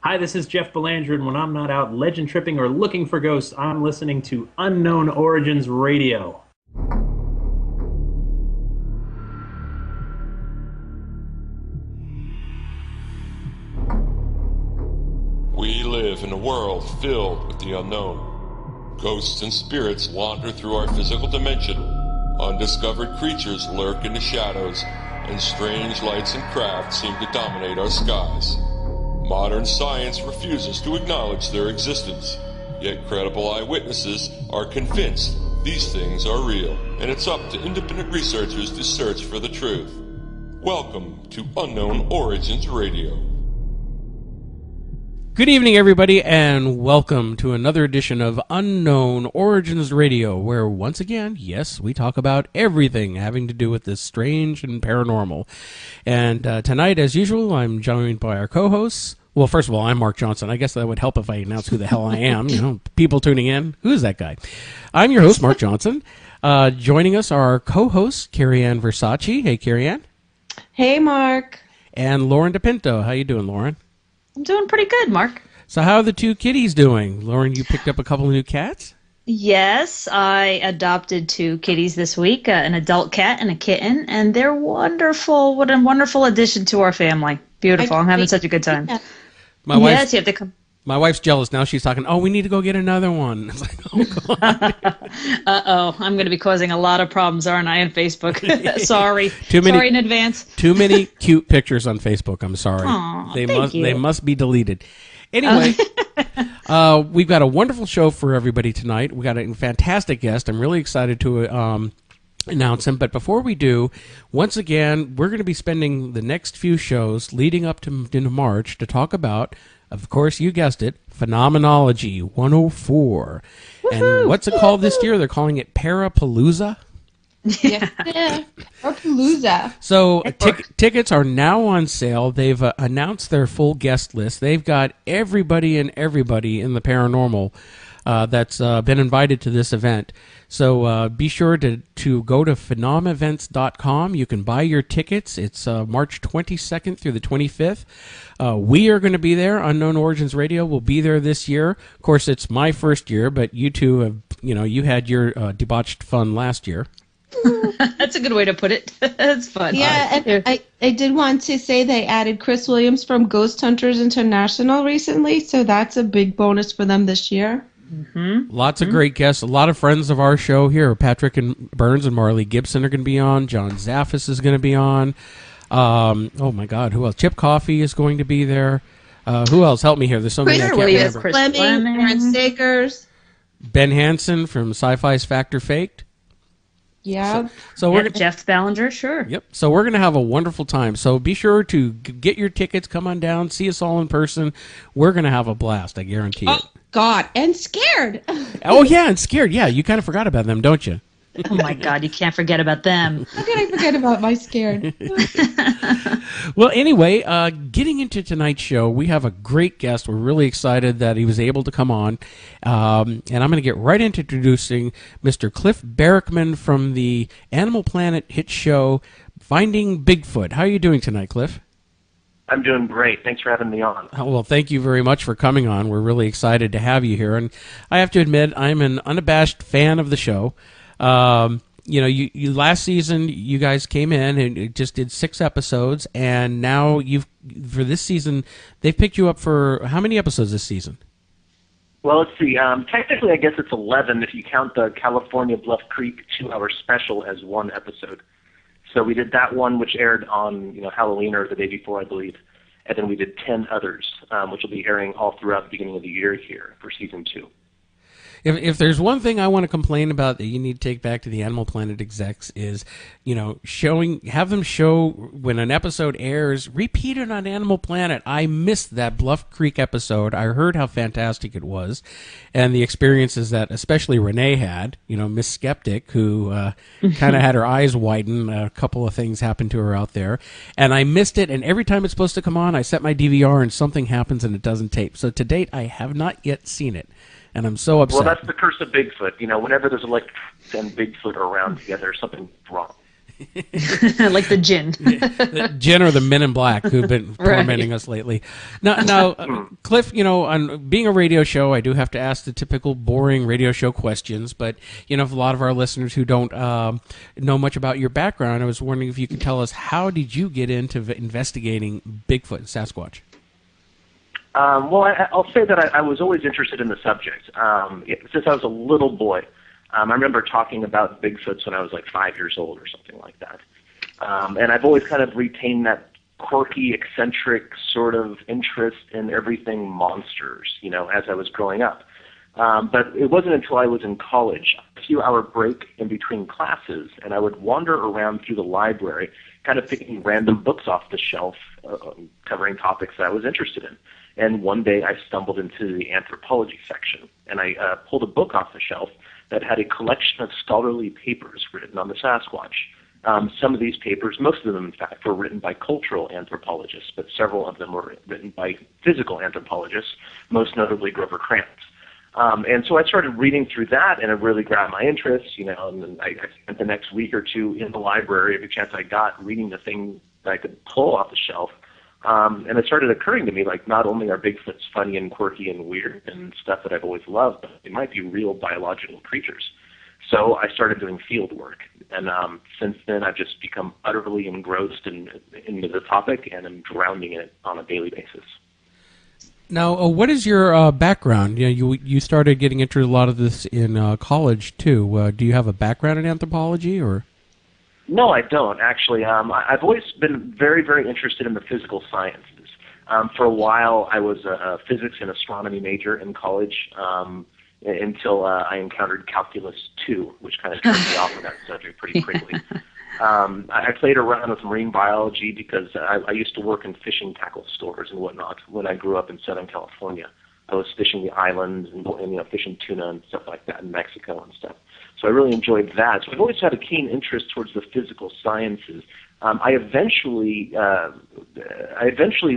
Hi, this is Jeff Belanger, and when I'm not out legend tripping or looking for ghosts, I'm listening to Unknown Origins Radio. We live in a world filled with the unknown. Ghosts and spirits wander through our physical dimension. Undiscovered creatures lurk in the shadows, and strange lights and craft seem to dominate our skies. Modern science refuses to acknowledge their existence, yet credible eyewitnesses are convinced these things are real, and it's up to independent researchers to search for the truth. Welcome to Unknown Origins Radio. Good evening, everybody, and welcome to another edition of Unknown Origins Radio, where once again, yes, we talk about everything having to do with this strange and paranormal. And tonight, as usual, I'm joined by our co-hosts. Well, first of all, I'm Mark Johnson. I guess that would help if I announce who the hell I am. You know, people tuning in. Who is that guy? I'm your host, Mark Johnson. Joining us are our co-hosts, Carrie Ann Versace. Hey, Carrie Ann. Hey, Mark. And Lauren DePinto. How you doing, Lauren? I'm doing pretty good, Mark. So how are the two kitties doing? Lauren, you picked up a couple of new cats? Yes, I adopted two kitties this week, an adult cat and a kitten, and they're wonderful. What a wonderful addition to our family. Beautiful. I'm having such a good time. My wife, yes, you have to come. My wife's jealous now. She's talking, oh, we need to go get another one. It's like, oh, God. Uh-oh, I'm going to be causing a lot of problems, aren't I, on Facebook? Sorry. Sorry in advance. Too many cute pictures on Facebook. I'm sorry. Aw, They must be deleted. Anyway, we've got a wonderful show for everybody tonight. We got a fantastic guest. I'm really excited to announce him. But before we do, once again, we're going to be spending the next few shows leading up to March to talk about, of course, you guessed it, Phenomenology 104. Woo-hoo! And what's it called this year? They're calling it Parapalooza. Yeah, Parapalooza. So tickets are now on sale. They've announced their full guest list. They've got everybody in the paranormal that's been invited to this event. So be sure to go to phenomevents.com. You can buy your tickets. It's March 22nd through the 25th. We are going to be there. Unknown Origins Radio will be there this year. Of course, it's my first year, but you two have, you had your debauched fun last year. That's a good way to put it. That's fun. Yeah, and I did want to say they added Chris Williams from Ghost Hunters International recently, so that's a big bonus for them this year. Mm-hmm. Lots of great guests. A lot of friends of our show here. Patrick and Burns and Marley Gibson are going to be on. John Zaffis is going to be on. Oh, my God. Who else? Chip Coffey is going to be there. Who else? Help me here. There's so many I can't remember. Chris Fleming, Aaron Sagers. Ben Hansen from Sci-Fi's Fact or Faked. Yeah. So we're Jeff Ballinger, sure. Yep. So we're going to have a wonderful time. So be sure to get your tickets, come on down, see us all in person. We're going to have a blast, I guarantee it. God, and Scared. Oh, yeah, and Scared. Yeah, you kind of forgot about them, don't you? Oh, my God, you can't forget about them. How can I forget about my Scared? Well, anyway, getting into tonight's show, we have a great guest. We're really excited that he was able to come on. And I'm going to get right into introducing Mr. Cliff Barackman from the Animal Planet hit show, Finding Bigfoot. How are you doing tonight, Cliff? I'm doing great. Thanks for having me on. Oh, well, thank you very much for coming on. We're really excited to have you here. And I have to admit, I'm an unabashed fan of the show. You last season you guys came in and just did 6 episodes, and now for this season they've picked you up for how many episodes this season? Well, let's see. Technically, I guess it's 11 if you count the California Bluff Creek 2-hour special as one episode. So we did that one, which aired on Halloween or the day before, I believe, and then we did 10 others, which will be airing all throughout the beginning of the year here for season 2. If there's one thing I want to complain about that you need to take back to the Animal Planet execs is, have them show when an episode airs, repeat it on Animal Planet. I missed that Bluff Creek episode. I heard how fantastic it was, and the experiences that especially Renee had, Miss Skeptic, who kind of had her eyes widen. A couple of things happened to her out there, and I missed it, and every time it's supposed to come on, I set my DVR and something happens and it doesn't tape. So to date, I have not yet seen it. And I'm so upset. Well, that's the curse of Bigfoot. Whenever there's electricity and Bigfoot are around together, something's wrong. Like the Jinn. The Jinn or the Men in Black who've been tormenting us lately. Now, Cliff, on being a radio show, I do have to ask the typical boring radio show questions, but, for a lot of our listeners who don't know much about your background, I was wondering if you could tell us, how did you get into investigating Bigfoot and Sasquatch? Well, I'll say that I was always interested in the subject. Since I was a little boy, I remember talking about Bigfoots when I was like 5 years old or something like that. And I've always kind of retained that quirky, eccentric sort of interest in everything monsters, as I was growing up. But it wasn't until I was in college, a few-hour break in between classes, and I would wander around through the library, kind of picking random books off the shelf, covering topics that I was interested in. And one day I stumbled into the anthropology section, and I pulled a book off the shelf that had a collection of scholarly papers written on the Sasquatch. Some of these papers, most of them, in fact, were written by cultural anthropologists, but several of them were written by physical anthropologists, most notably Grover Krantz. And so I started reading through that, and it really grabbed my interest, and then I spent the next week or two in the library, every chance I got, reading the thing that I could pull off the shelf. And it started occurring to me, like, not only are Bigfoots funny and quirky and weird and stuff that I've always loved, but they might be real biological creatures. So I started doing field work, and since then I've just become utterly engrossed into the topic, and I'm drowning in it on a daily basis. Now, what is your background? You started getting into a lot of this in college too. Do you have a background in anthropology, or? No, I don't, actually. I've always been very, very interested in the physical sciences. For a while, I was a physics and astronomy major in college until I encountered Calculus 2, which kind of turned me off of that subject pretty quickly. I played around with marine biology because I used to work in fishing tackle stores and whatnot when I grew up in Southern California. I was fishing the islands and fishing tuna and stuff like that in Mexico and stuff. So I really enjoyed that. So I've always had a keen interest towards the physical sciences. I eventually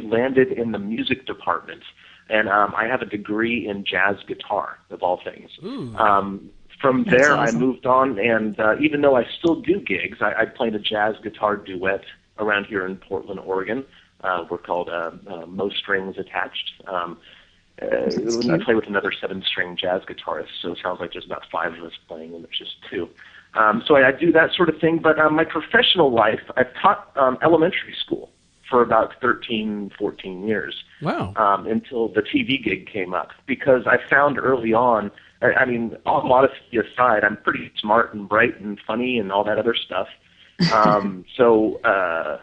landed in the music department, and I have a degree in jazz guitar, of all things. From there, awesome. I moved on, and even though I still do gigs, I played a jazz guitar duet around here in Portland, Oregon. We're called Mo Strings Attached. I play with another 7-string jazz guitarist, so it sounds like there's about 5 of us playing, and there's just 2. So I do that sort of thing, but my professional life, I've taught elementary school for about 13, 14 years. Wow. Until the TV gig came up, because I found early on, I mean, all modesty aside, I'm pretty smart and bright and funny and all that other stuff. So,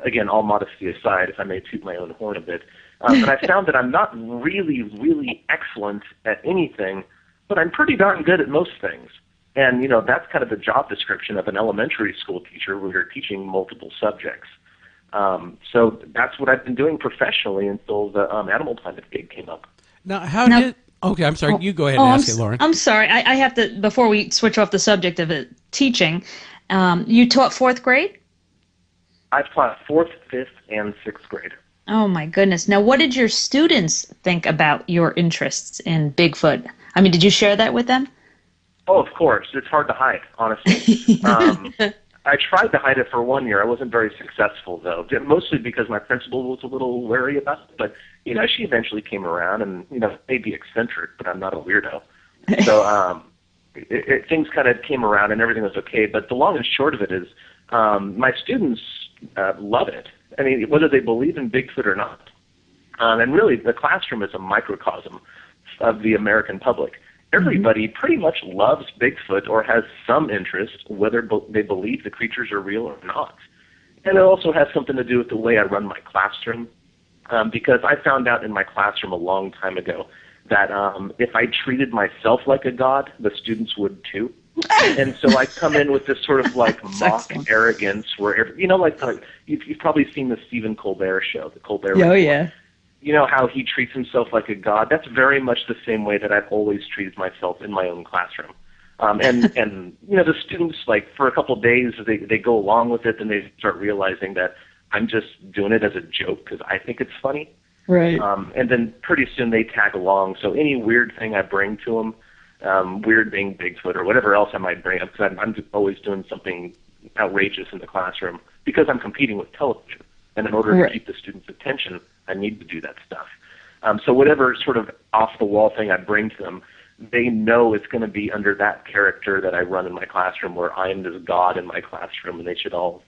again, all modesty aside, if I may toot my own horn a bit, but I found that I'm not really, really excellent at anything, but I'm pretty darn good at most things. And, that's kind of the job description of an elementary school teacher where you're teaching multiple subjects. So that's what I've been doing professionally until the Animal Planet gig came up. Now, okay, I'm sorry. You go ahead and ask it, Lauren. I'm sorry. I have to, before we switch off the subject of it, teaching, you taught 4th grade? I've taught 4th, 5th, and 6th grade. Oh, my goodness. Now, what did your students think about your interests in Bigfoot? I mean, did you share that with them? Oh, of course. It's hard to hide, honestly. I tried to hide it for 1 year. I wasn't very successful, though, mostly because my principal was a little wary about it. But, she eventually came around, and, maybe eccentric, but I'm not a weirdo. So things kind of came around, and everything was okay. But the long and short of it is my students love it. I mean, whether they believe in Bigfoot or not. And really, the classroom is a microcosm of the American public. Everybody pretty much loves Bigfoot or has some interest, whether they believe the creatures are real or not. And it also has something to do with the way I run my classroom, because I found out in my classroom a long time ago that if I treated myself like a god, the students would too. And so I come in with this sort of like mock arrogance where, you've probably seen the Stephen Colbert show, the Colbert Report. Oh, yeah. You know how he treats himself like a god? That's very much the same way that I've always treated myself in my own classroom. And the students, like, for a couple of days, they go along with it, and they start realizing that I'm just doing it as a joke because I think it's funny. Right. And then pretty soon they tag along. So any weird thing I bring to them, weird being Bigfoot or whatever else I might bring up, because I'm just always doing something outrageous in the classroom because I'm competing with television. And in order to keep the students' attention, I need to do that stuff. So whatever sort of off-the-wall thing I bring to them, they know it's going to be under that character that I run in my classroom, where I am this god in my classroom, and they should all,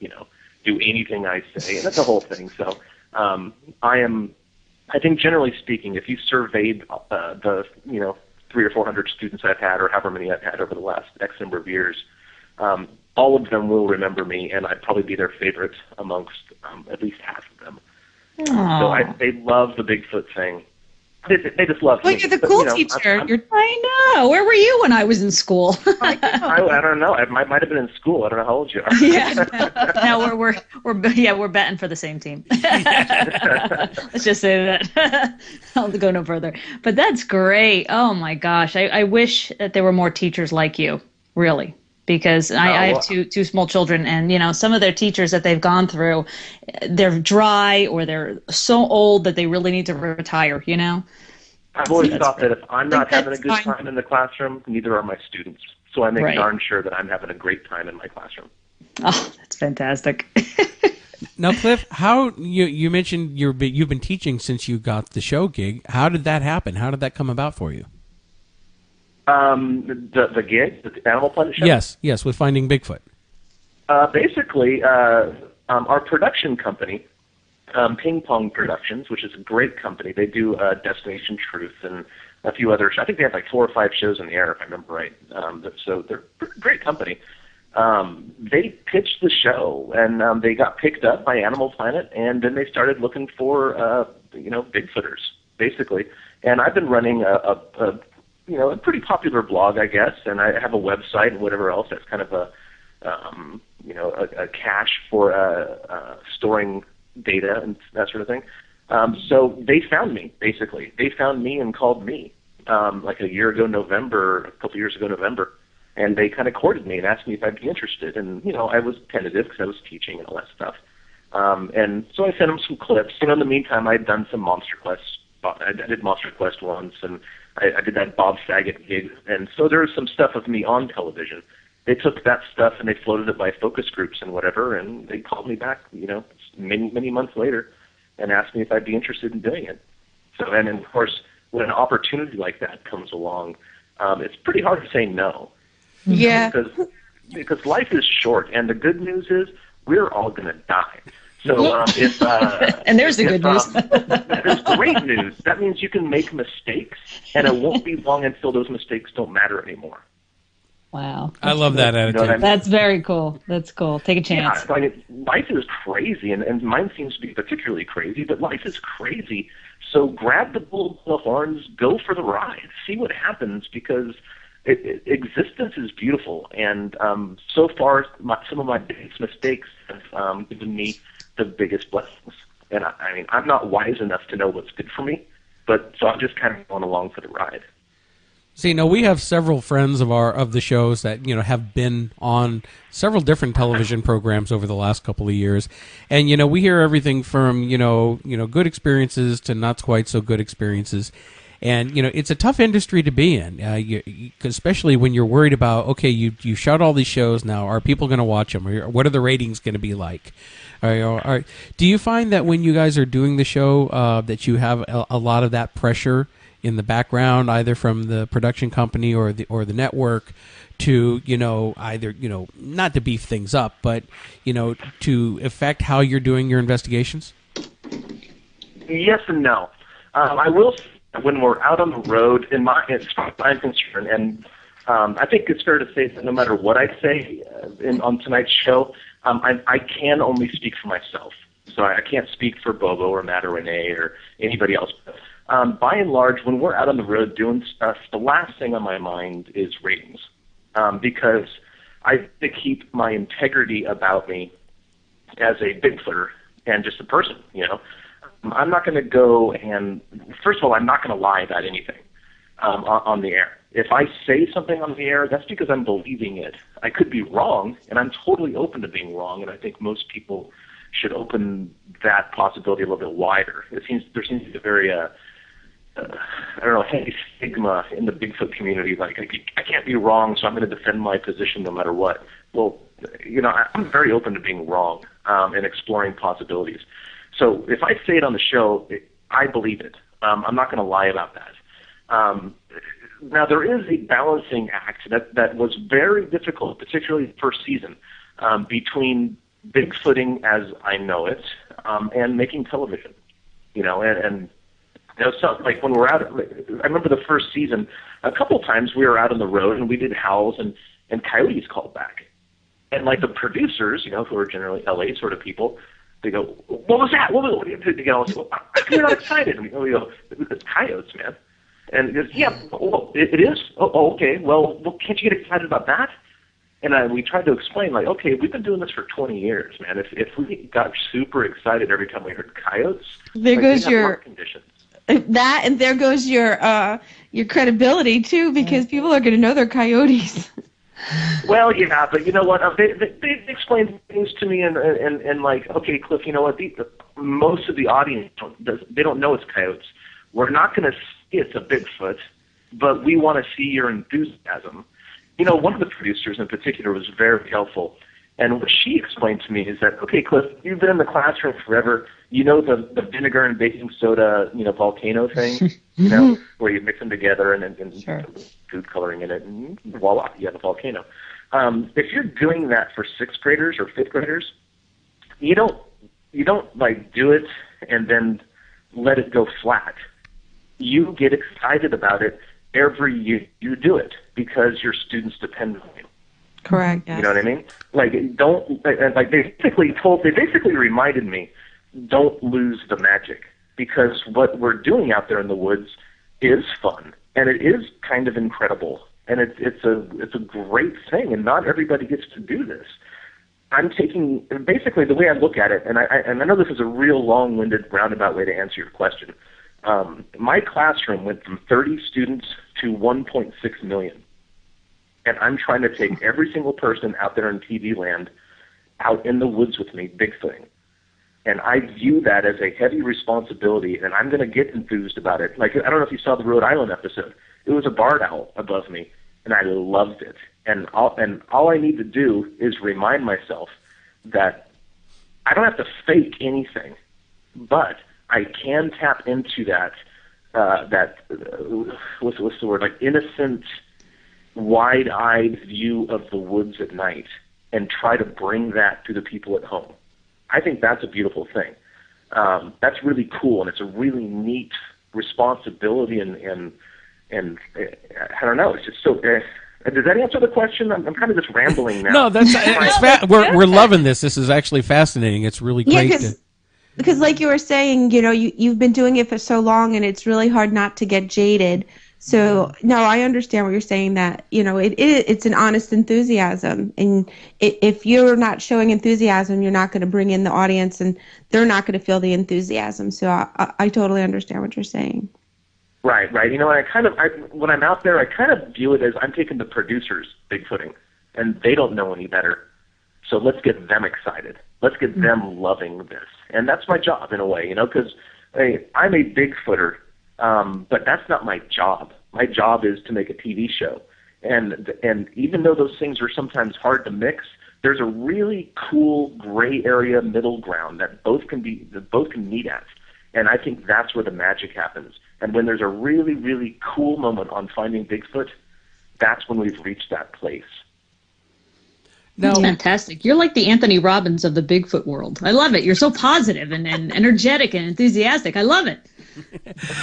do anything I say. And that's the whole thing. So I think generally speaking, if you surveyed the 300 or 400 students I've had, or however many I've had over the last X number of years, all of them will remember me, and I'd probably be their favorite amongst at least half of them. So they love the Bigfoot thing. They just love me. Well, you're the cool teacher. I know. Where were you when I was in school? I don't know. I might have been in school. I don't know how old you are. Yeah. No, we're betting for the same team. Let's just say that. I'll go no further. But that's great. Oh my gosh. I wish that there were more teachers like you. Really. Because I have two small children, and some of their teachers that they've gone through, they're dry or they're so old that they really need to retire. I've always thought that if I'm not having a good time in the classroom, neither are my students. So I make darn sure that I'm having a great time in my classroom. Oh, that's fantastic. Now, Cliff, how you mentioned you've been teaching since you got the show gig. How did that happen? How did that come about for you? The gig, the Animal Planet show? Yes, with Finding Bigfoot. Basically, our production company, Ping Pong Productions, which is a great company. They do Destination Truth and a few others. I think they have like 4 or 5 shows in the air, if I remember right. So they're a great company. They pitched the show, and they got picked up by Animal Planet, and then they started looking for, Bigfooters, basically. And I've been running a pretty popular blog, I guess, and I have a website and whatever else. That's kind of a cache for storing data and that sort of thing. So they found me, basically. They found me and called me like a couple years ago November, and they kind of courted me and asked me if I'd be interested. And, I was tentative because I was teaching and all that stuff. And so I sent them some clips. In the meantime, I'd done some Monster Quest. I did Monster Quest once, and I did that Bob Saget gig, and so there was some stuff of me on television. They took that stuff and they floated it by focus groups and whatever, and they called me back, many months later, and asked me if I'd be interested in doing it. So, and of course, when an opportunity like that comes along, it's pretty hard to say no. Yeah. Because life is short, and the good news is we're all going to die. So and there's the good news. There's great news. That means you can make mistakes, and it won't be long until those mistakes don't matter anymore. Wow. I love that attitude. I mean? That's very cool. That's cool. Take a chance. Yeah, life is crazy, and mine seems to be particularly crazy, but life is crazy. So grab the bull by the horns, go for the ride, see what happens, because existence is beautiful. And so far, some of my biggest mistakes have given me the biggest blessings. And I'm not wise enough to know what's good for me, so I'm just kind of going along for the ride. See, we have several friends of the shows that have been on several different television programs over the last couple of years, and we hear everything from good experiences to not quite so good experiences. And, it's a tough industry to be in, especially when you're worried about, okay, you shot all these shows now. Are people going to watch them? Or what are the ratings going to be like? Do you find that when you guys are doing the show that you have a lot of that pressure in the background, either from the production company or the network, to either not to beef things up, but to affect how you're doing your investigations? Yes and no. I will say when we're out on the road, as far as I'm concerned, and I think it's fair to say that no matter what I say on tonight's show, I can only speak for myself. So I can't speak for Bobo or Matt or Renee or anybody else. By and large, when we're out on the road doing stuff, the last thing on my mind is ratings, because I have to keep my integrity about me as a Bigfooter and just a person, I'm not going to go and, first of all, I'm not going to lie about anything on the air. If I say something on the air, that's because I'm believing it. I could be wrong, and I'm totally open to being wrong, and I think most people should open that possibility a little bit wider. There seems to be a very, heavy stigma in the Bigfoot community. Like, I can't be wrong, so I'm going to defend my position no matter what. Well, I'm very open to being wrong and exploring possibilities. So if I say it on the show, I believe it. I'm not going to lie about that. Now, there is a balancing act that was very difficult, particularly the first season, between Bigfooting as I know it and making television. So like when we're out, I remember the first season, a couple of times we were out on the road and we did howls and coyotes called back. And like the producers, who are generally LA sort of people, they go, "What was that? What was it?" We're not excited. And we go, "It's coyotes, man." And he goes, "Yeah, well, it is? Oh, okay. Well, can't you get excited about that?" And we tried to explain, like, okay, we've been doing this for 20 years, man. If we got super excited every time we heard coyotes, there goes your conditions. That, and there goes your credibility too, because people are going to know they're coyotes. Well, yeah, but you know what? They explained things to me, and like, okay, Cliff, you know what? Most of the audience they don't know it's coyotes. We're not going to see it's a Bigfoot, but we want to see your enthusiasm. One of the producers in particular was very helpful, and what she explained to me is that, okay, Cliff, you've been in the classroom forever. You know the vinegar and baking soda, volcano thing, where you mix them together and Sure. food coloring in it, and voila, you have a volcano. If you're doing that for sixth graders or fifth graders, you don't like do it and then let it go flat. You get excited about it every year you do it because your students depend on you. Correct. Yes. You know what I mean? Like, they basically reminded me, don't lose the magic, because what we're doing out there in the woods is fun, and it is kind of incredible, and it's a great thing, and not everybody gets to do this. I'm taking, basically the way I look at it, and I know this is a real long-winded, roundabout way to answer your question. My classroom went from 30 students to 1.6 million. And I'm trying to take every single person out there in TV land out in the woods with me, Bigfooting. And I view that as a heavy responsibility, and I'm going to get enthused about it. Like, I don't know if you saw the Rhode Island episode. It was a barred owl above me, and I loved it. And all I need to do is remind myself that I don't have to fake anything, but I can tap into that what's the word, like innocent, wide-eyed view of the woods at night and try to bring that to the people at home. I think that's a beautiful thing. That's really cool, and it's a really neat responsibility, and I don't know, it's just so... does that answer the question? I'm kind of just rambling now. No, we're loving this. This is actually fascinating. It's really great. Yeah, because like you were saying, you've been doing it for so long, and it's really hard not to get jaded. So, no, I understand what you're saying, that, it's an honest enthusiasm. And if you're not showing enthusiasm, you're not going to bring in the audience, and they're not going to feel the enthusiasm. So I totally understand what you're saying. Right. When I'm out there, I kind of view it as I'm taking the producers Bigfooting, and they don't know any better. So let's get them excited. Let's get them loving this. And that's my job in a way, because I'm a Bigfooter. But that's not my job. My job is to make a TV show, and even though those things are sometimes hard to mix, there's a really cool gray area middle ground that both can meet at, and I think that's where the magic happens. And when there's a really, really cool moment on Finding Bigfoot, that's when we've reached that place. That's fantastic. You're like the Anthony Robbins of the Bigfoot world. I love it. You're so positive and energetic and enthusiastic. I love it.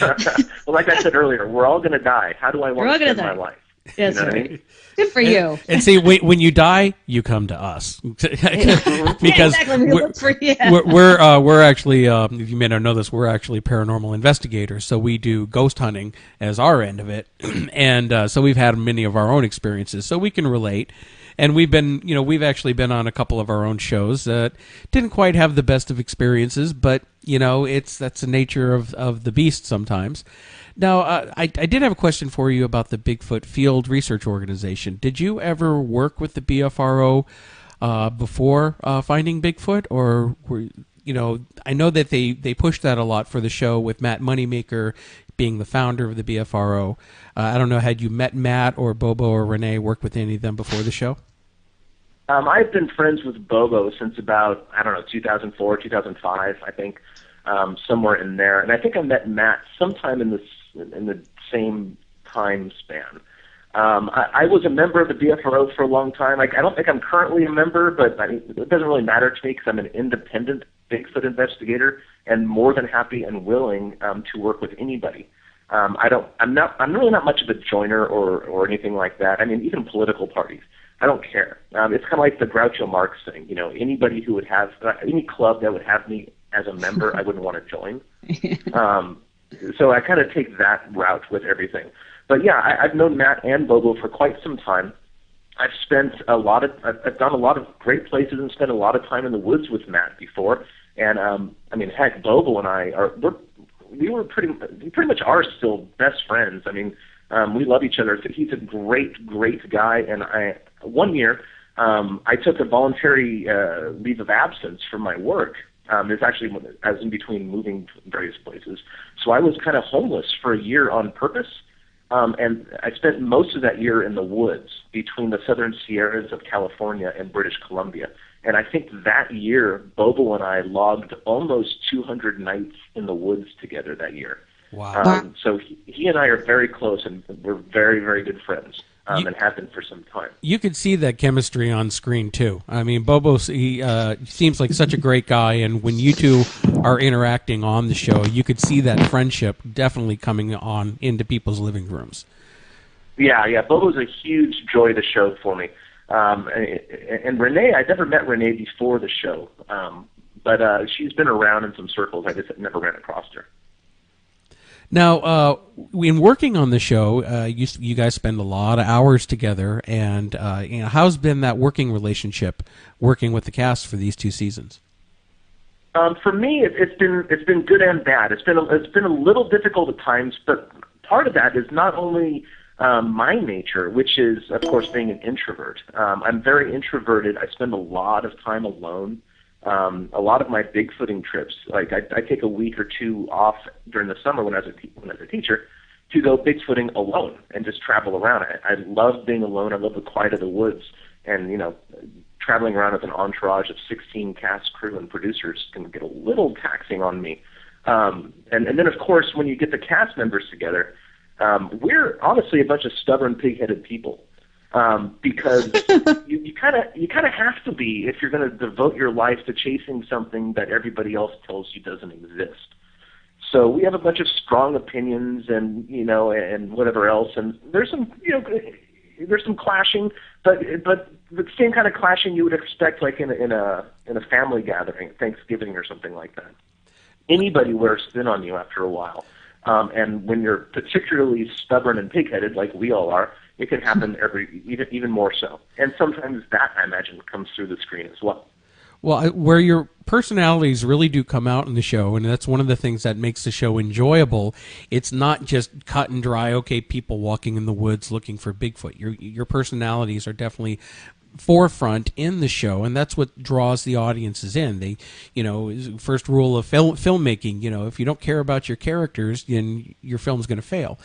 Well, like I said earlier, we're all going to die. How do I want to spend my life? That's right. I mean? Good for you. And see, when you die, you come to us because we're actually, if you may not know this, we're actually paranormal investigators. So we do ghost hunting as our end of it, and so we've had many of our own experiences, so we can relate. And we've actually been on a couple of our own shows that didn't quite have the best of experiences, but that's the nature of the beast sometimes. Now, I did have a question for you about the Bigfoot Field Research Organization. Did you ever work with the BFRO before Finding Bigfoot, or I know that they pushed that a lot for the show with Matt Moneymaker being the founder of the BFRO. I don't know, had you met Matt or Bobo or Renee, worked with any of them before the show? I've been friends with Bobo since about, I don't know, 2004, 2005, I think, somewhere in there. And I think I met Matt sometime in the same time span. I was a member of the BFRO for a long time. I don't think I'm currently a member, but it doesn't really matter to me because I'm an independent Bigfoot investigator and more than happy and willing to work with anybody. I'm really not much of a joiner or anything like that. I mean, even political parties. I don't care. It's kind of like the Groucho Marx thing. You know, anybody who would have any club that would have me as a member, I wouldn't want to join. So I kind of take that route with everything. But yeah, I've known Matt and Bobo for quite some time. I've done a lot of great places and spent a lot of time in the woods with Matt before. And I mean, heck, Bobo and I we pretty much are still best friends. I mean, we love each other. He's a great, great guy. And one year, I took a voluntary leave of absence from my work. It's actually, I was in between moving to various places. So I was kind of homeless for a year on purpose. And I spent most of that year in the woods between the southern Sierras of California and British Columbia. And I think that year, Bobo and I logged almost 200 nights in the woods together that year. Wow. So he and I are very close, and we're very, very good friends. And have been for some time. You could see that chemistry on screen too. I mean, Bobo, he seems like such a great guy, and when you two are interacting on the show, you could see that friendship definitely coming on into people's living rooms. Yeah. Bobo's a huge joy to show for me. And Renee, I'd never met Renee before the show, but she's been around in some circles. I just never ran across her. Now, in working on the show, you guys spend a lot of hours together, and how's been that working relationship, working with the cast for these 2 seasons? For me, it's been good and bad. It's been a little difficult at times, but part of that is not only my nature, which is, of course, being an introvert. I'm very introverted. I spend a lot of time alone. A lot of my bigfooting trips, like I take a week or 2 off during the summer when I was a teacher to go bigfooting alone and just travel around. I love being alone. I love the quiet of the woods, and traveling around with an entourage of 16 cast crew and producers can get a little taxing on me. And then of course when you get the cast members together, we're honestly a bunch of stubborn, pig-headed people. Because you kind of have to be if you're going to devote your life to chasing something that everybody else tells you doesn't exist. So we have a bunch of strong opinions and and whatever else, and there's some clashing, but the same kind of clashing you would expect like in a family gathering, Thanksgiving or something like that. Anybody wears thin on you after a while, and when you're particularly stubborn and pig-headed like we all are, it can happen even more so. And sometimes that, I imagine, comes through the screen as well. Well, where your personalities really do come out in the show, and that's one of the things that makes the show enjoyable, it's not just cut and dry, okay, people walking in the woods looking for Bigfoot. Your personalities are definitely forefront in the show, and that's what draws the audiences in. They, first rule of filmmaking, if you don't care about your characters, then your film's going to fail.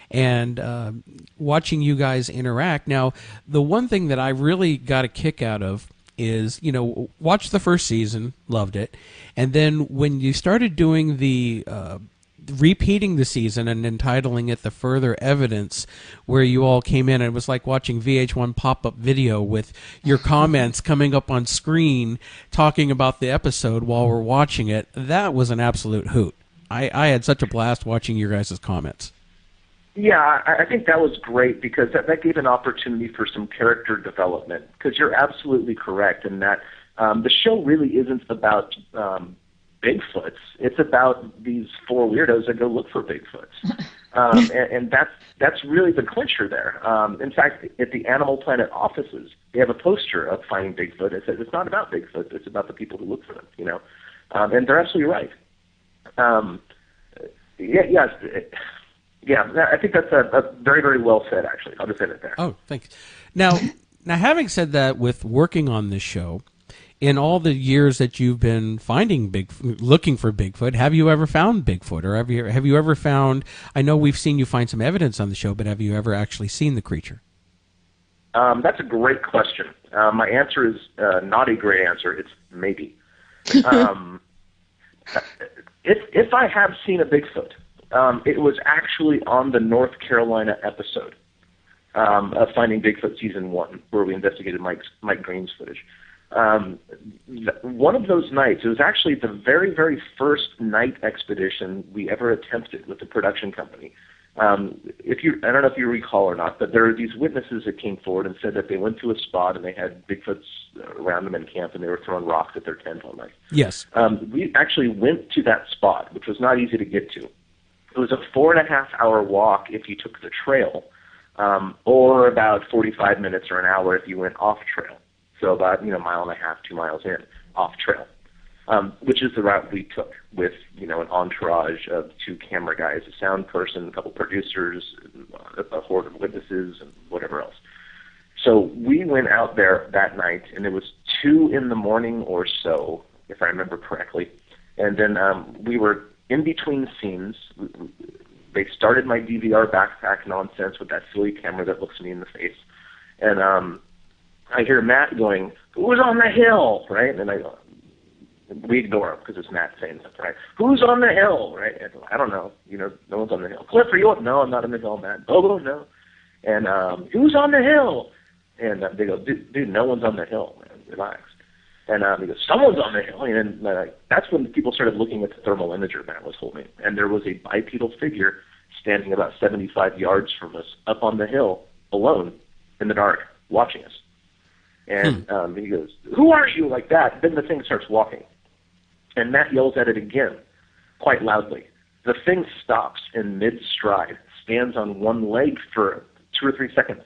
And watching you guys interact. Now, the one thing that I really got a kick out of is, watched the first season, loved it, and then when you started doing the repeating the season and entitling it The Further Evidence, where you all came in, and it was like watching VH1 pop-up video with your comments coming up on screen talking about the episode while we're watching it. That was an absolute hoot. I had such a blast watching your guys' comments. Yeah, I think that was great because that gave an opportunity for some character development. Because you're absolutely correct in that the show really isn't about Bigfoots. It's about these 4 weirdos that go look for Bigfoots, and that's really the clincher there. In fact, at the Animal Planet offices, they have a poster of Finding Bigfoot. It says it's not about Bigfoot; it's about the people who look for them. And they're absolutely right. Yeah, I think that's a very, very well said, actually. I'll just end it there. Oh, thanks. Now, having said that, with working on this show, in all the years that you've been looking for Bigfoot, have you ever found Bigfoot, or have you ever found? I know we've seen you find some evidence on the show, but have you ever actually seen the creature? That's a great question. My answer is not a great answer. It's maybe. If I have seen a Bigfoot, it was actually on the North Carolina episode of Finding Bigfoot Season 1, where we investigated Mike Green's footage. One of those nights, it was actually the very, very first night expedition we ever attempted with the production company. I don't know if you recall or not, but there were these witnesses that came forward and said that they went to a spot and they had Bigfoots around them in camp and they were throwing rocks at their tent all night. Yes. We actually went to that spot, which was not easy to get to. It was a 4.5-hour walk if you took the trail, or about 45 minutes or an hour if you went off trail. So about, 1.5 miles, 2 miles in, off trail. Which is the route we took with, an entourage of 2 camera guys, a sound person, a couple producers, a horde of witnesses, and whatever else. So we went out there that night, and it was 2 in the morning or so, if I remember correctly. And then we were in between scenes. They started my DVR backpack nonsense with that silly camera that looks me in the face. And I hear Matt going, "Who's on the hill?" Right? And I go, we ignore him because it's Matt saying something, right? "Who's on the hill?" Right? And I don't know. No one's on the hill. "Cliff, are you on?" "No, I'm not on the hill, Matt." "Bobo, no." And "Who's on the hill?" And they go, dude, no one's on the hill, man. Relax. And he goes, "Someone's on the hill." And that's when people started looking at the thermal imager Matt was holding. And there was a bipedal figure standing about 75 yards from us up on the hill, alone, in the dark, watching us. And he goes, "Who are you?" like that. Then the thing starts walking. And Matt yells at it again, quite loudly. The thing stops in mid-stride, stands on one leg for 2 or 3 seconds,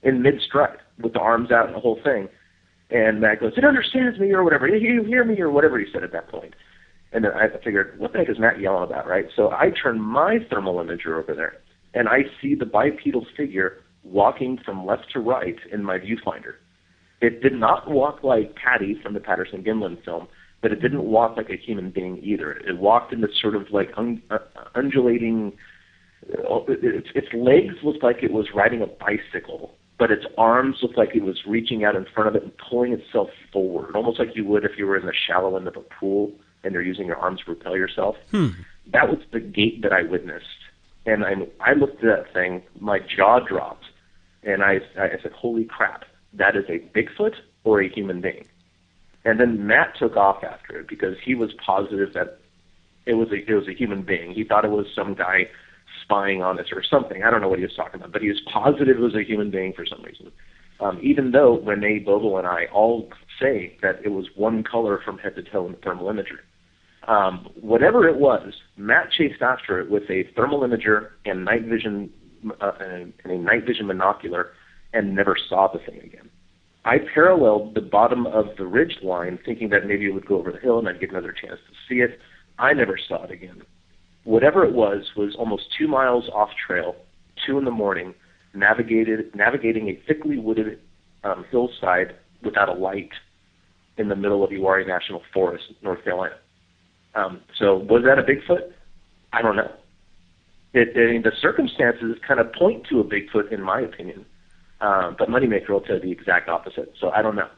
in mid-stride, with the arms out and the whole thing. And Matt goes, "It understands me," or whatever. "You hear me," or whatever he said at that point. And then I figured, what the heck is Matt yelling about, right? So I turn my thermal imager over there, and I see the bipedal figure walking from left to right in my viewfinder. It did not walk like Patty from the Patterson-Gimlin film, but it didn't walk like a human being either. It walked in this sort of like undulating. Its legs looked like it was riding a bicycle, but its arms looked like it was reaching out in front of it and pulling itself forward, almost like you would if you were in the shallow end of a pool and you're using your arms to propel yourself. That was the gait that I witnessed. And I looked at that thing, my jaw dropped, and I said, "Holy crap, that is a Bigfoot or a human being?" And then Matt took off after it because he was positive that it was a human being. He thought it was some guy spying on us or something. I don't know what he was talking about, but he was positive it was a human being for some reason. Even though Renee, Bobo, and I all say that it was one color from head to toe in the thermal imager. Whatever it was, Matt chased after it with a thermal imager and night vision and a night vision binocular and never saw the thing again. I paralleled the bottom of the ridge line thinking that maybe it would go over the hill and I'd get another chance to see it. I never saw it again. Whatever it was almost 2 miles off trail, 2 in the morning, navigating a thickly wooded hillside without a light in the middle of Uwharrie National Forest, North Carolina. So was that a Bigfoot? I don't know. The circumstances kind of point to a Bigfoot, in my opinion. But Moneymaker will tell you the exact opposite. So I don't know.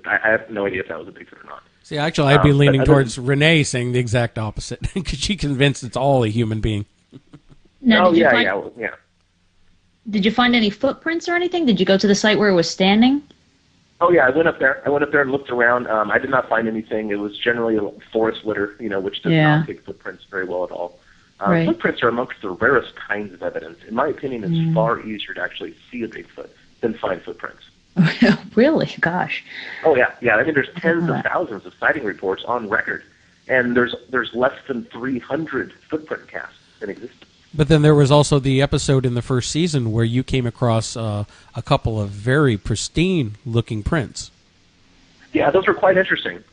I have no idea if that was a Bigfoot or not. See, actually, I'd be leaning towards Renee saying the exact opposite because she's convinced it's all a human being. Now, yeah. Did you find any footprints or anything? Did you go to the site where it was standing? Oh yeah, I went up there and looked around. I did not find anything. It was generally a forest litter, which does not take footprints very well at all. Right. Footprints are amongst the rarest kinds of evidence. In my opinion, it's far easier to actually see a Bigfoot than find footprints. Really? Gosh. Oh yeah. I mean, there's tens of thousands of sighting reports on record, and there's less than 300 footprint casts in existence. But then there was also the episode in the first season where you came across a couple of very pristine-looking prints. Yeah, those were quite interesting.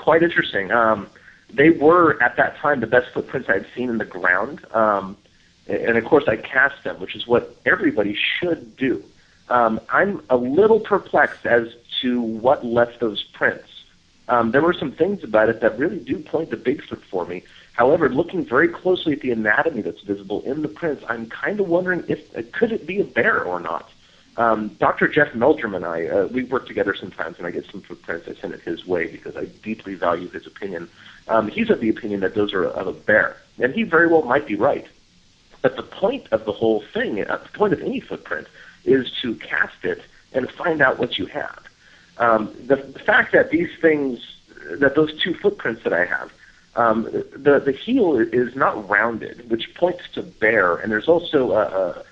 They were, at that time, the best footprints I'd seen in the ground. And, of course, I cast them, which is what everybody should do. I'm a little perplexed as to what left those prints. There were some things about it that really do point to Bigfoot for me. However, looking very closely at the anatomy that's visible in the prints, I'm kind of wondering could it be a bear or not? Dr. Jeff Meldrum and I, we work together sometimes, and I get some footprints. I send it his way because I deeply value his opinion. He's of the opinion that those are of a bear, and he very well might be right. But the point of the whole thing, the point of any footprint, is to cast it and find out what you have. The fact that these things, that those two footprints that I have, the heel is not rounded, which points to bear, and there's also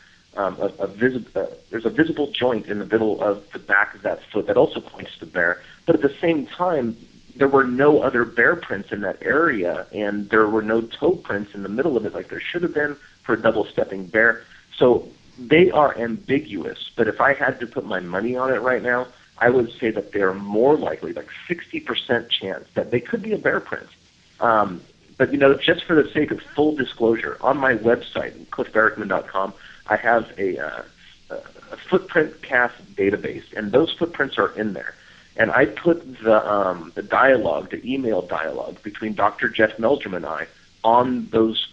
there's a visible joint in the middle of the back of that foot that also points to bear. But at the same time, there were no other bear prints in that area, and there were no toe prints in the middle of it like there should have been for a double-stepping bear. So they are ambiguous, but if I had to put my money on it right now, I would say that they're more likely, like 60% chance, that they could be a bear print. But, just for the sake of full disclosure, on my website, cliffbarackman.com, I have a footprint cast database, and those footprints are in there. And I put the dialogue, the email dialogue between Dr. Jeff Meldrum and I on those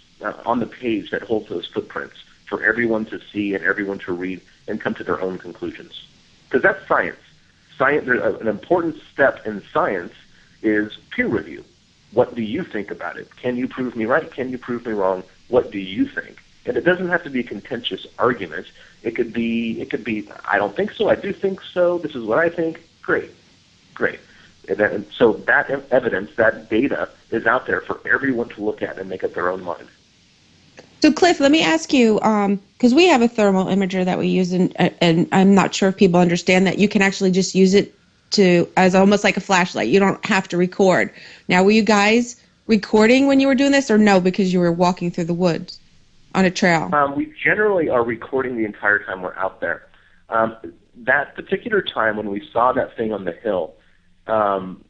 on the page that holds those footprints for everyone to see and everyone to read and come to their own conclusions. Because that's science. An important step in science is peer review. What do you think about it? Can you prove me right? Can you prove me wrong? What do you think? And it doesn't have to be a contentious argument. It could be, I don't think so, I do think so, this is what I think. Great. And so that evidence, that data is out there for everyone to look at and make up their own mind. So, Cliff, let me ask you, because we have a thermal imager that we use, and I'm not sure if people understand that you can actually just use it as almost like a flashlight. You don't have to record. Now, were you guys recording when you were doing this, or no, because you were walking through the woods on a trail? We generally are recording the entire time we're out there. That particular time when we saw that thing on the hill,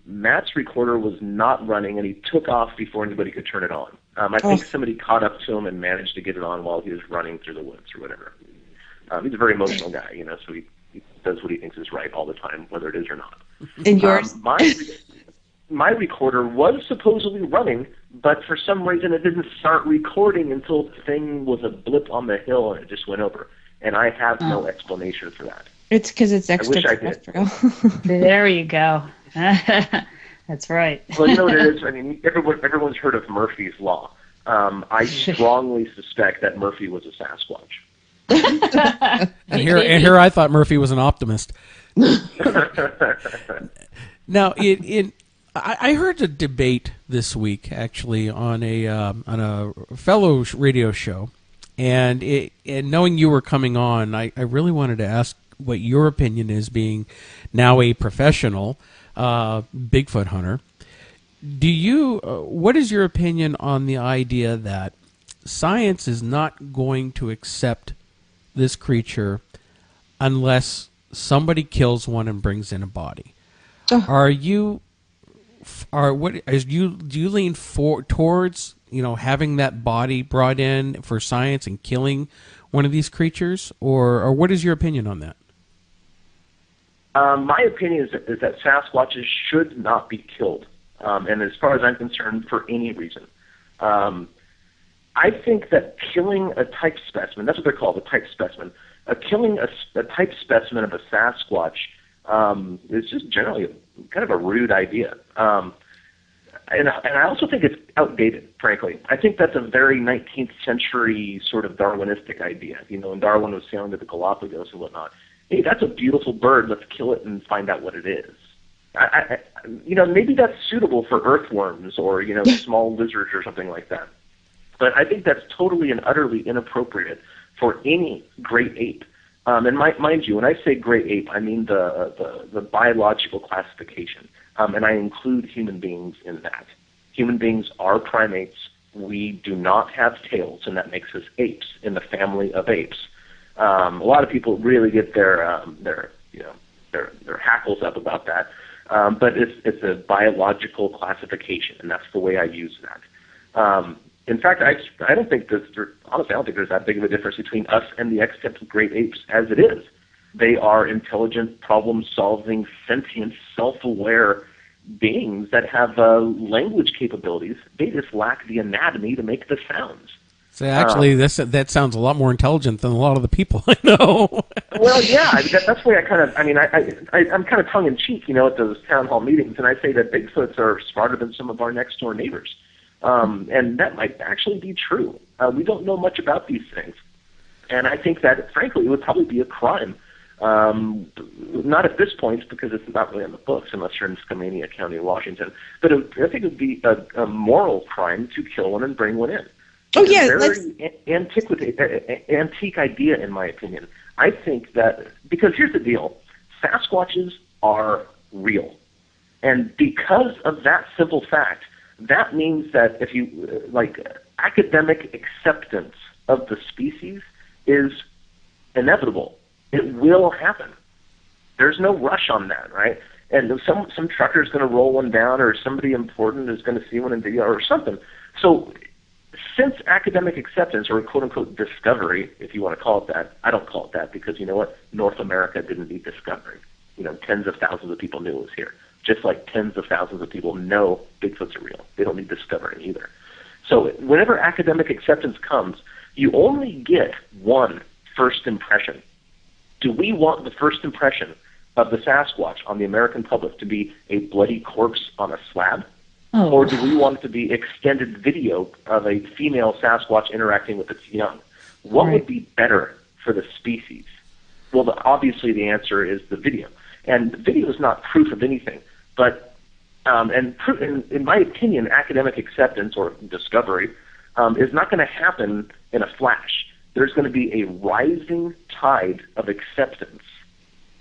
Matt's recorder was not running, and he took off before anybody could turn it on. I think somebody caught up to him and managed to get it on while he was running through the woods or whatever. He's a very emotional guy, so he does what he thinks is right all the time, whether it is or not. And yours? My recorder was supposedly running, but for some reason it didn't start recording until the thing was a blip on the hill and it just went over. And I have no explanation for that. It's because it's extraterrestrial. There you go. That's right. Well, you know what it is? I mean, everyone's heard of Murphy's Law. I strongly suspect that Murphy was a Sasquatch. and here I thought Murphy was an optimist. Now, I heard a debate this week, actually, on a fellow radio show, and knowing you were coming on, I really wanted to ask what your opinion is, being now a professional Bigfoot hunter. What is your opinion on the idea that science is not going to accept this creature unless somebody kills one and brings in a body? Do you lean towards having that body brought in for science and killing one of these creatures, or what is your opinion on that? My opinion is that Sasquatches should not be killed, and as far as I'm concerned, for any reason. I think that killing a type specimen, that's what they're called, a type specimen, killing a type specimen of a Sasquatch is just generally kind of a rude idea. And I also think it's outdated, frankly. I think that's a very 19th century sort of Darwinistic idea. When Darwin was sailing to the Galapagos and whatnot. Hey, that's a beautiful bird. Let's kill it and find out what it is. Maybe that's suitable for earthworms or, small lizards or something like that. But I think that's totally and utterly inappropriate for any great ape. And mind you, when I say great ape, I mean the biological classification. And I include human beings in that. Human beings are primates. We do not have tails, and that makes us apes in the family of apes. A lot of people really get their hackles up about that, but it's a biological classification, and that's the way I use that. In fact, I don't think there's that big of a difference between us and the extant great apes as it is. They are intelligent, problem-solving, sentient, self-aware beings that have language capabilities. They just lack the anatomy to make the sounds. So actually, that sounds a lot more intelligent than a lot of the people I know. Well, yeah, that's why I'm kind of tongue-in-cheek, at those town hall meetings, and I say that Bigfoots are smarter than some of our next-door neighbors. And that might actually be true. We don't know much about these things. And I think that, frankly, it would probably be a crime. Not at this point, because it's not really on the books, unless you're in Skamania County, Washington. But I think it would be a moral crime to kill one and bring one in. Oh, yeah. It's a very antique idea, in my opinion. I think that, because here's the deal, Sasquatches are real. And because of that simple fact, that means that if you, academic acceptance of the species is inevitable. It will happen. There's no rush on that, right? And some trucker's going to roll one down, or somebody important is going to see one in video or something. So since academic acceptance, or quote-unquote discovery, if you want to call it that, I don't call it that because, you know what, North America didn't need discovery. Tens of thousands of people knew it was here. Just like tens of thousands of people know Bigfoots are real. They don't need discovering either. So whenever academic acceptance comes, you only get one first impression. Do we want the first impression of the Sasquatch on the American public to be a bloody corpse on a slab? Oh. Or do we want it to be extended video of a female Sasquatch interacting with its young? What would be better for the species? Well, obviously the answer is the video. And video is not proof of anything. But in my opinion, academic acceptance or discovery is not going to happen in a flash. There's going to be a rising tide of acceptance.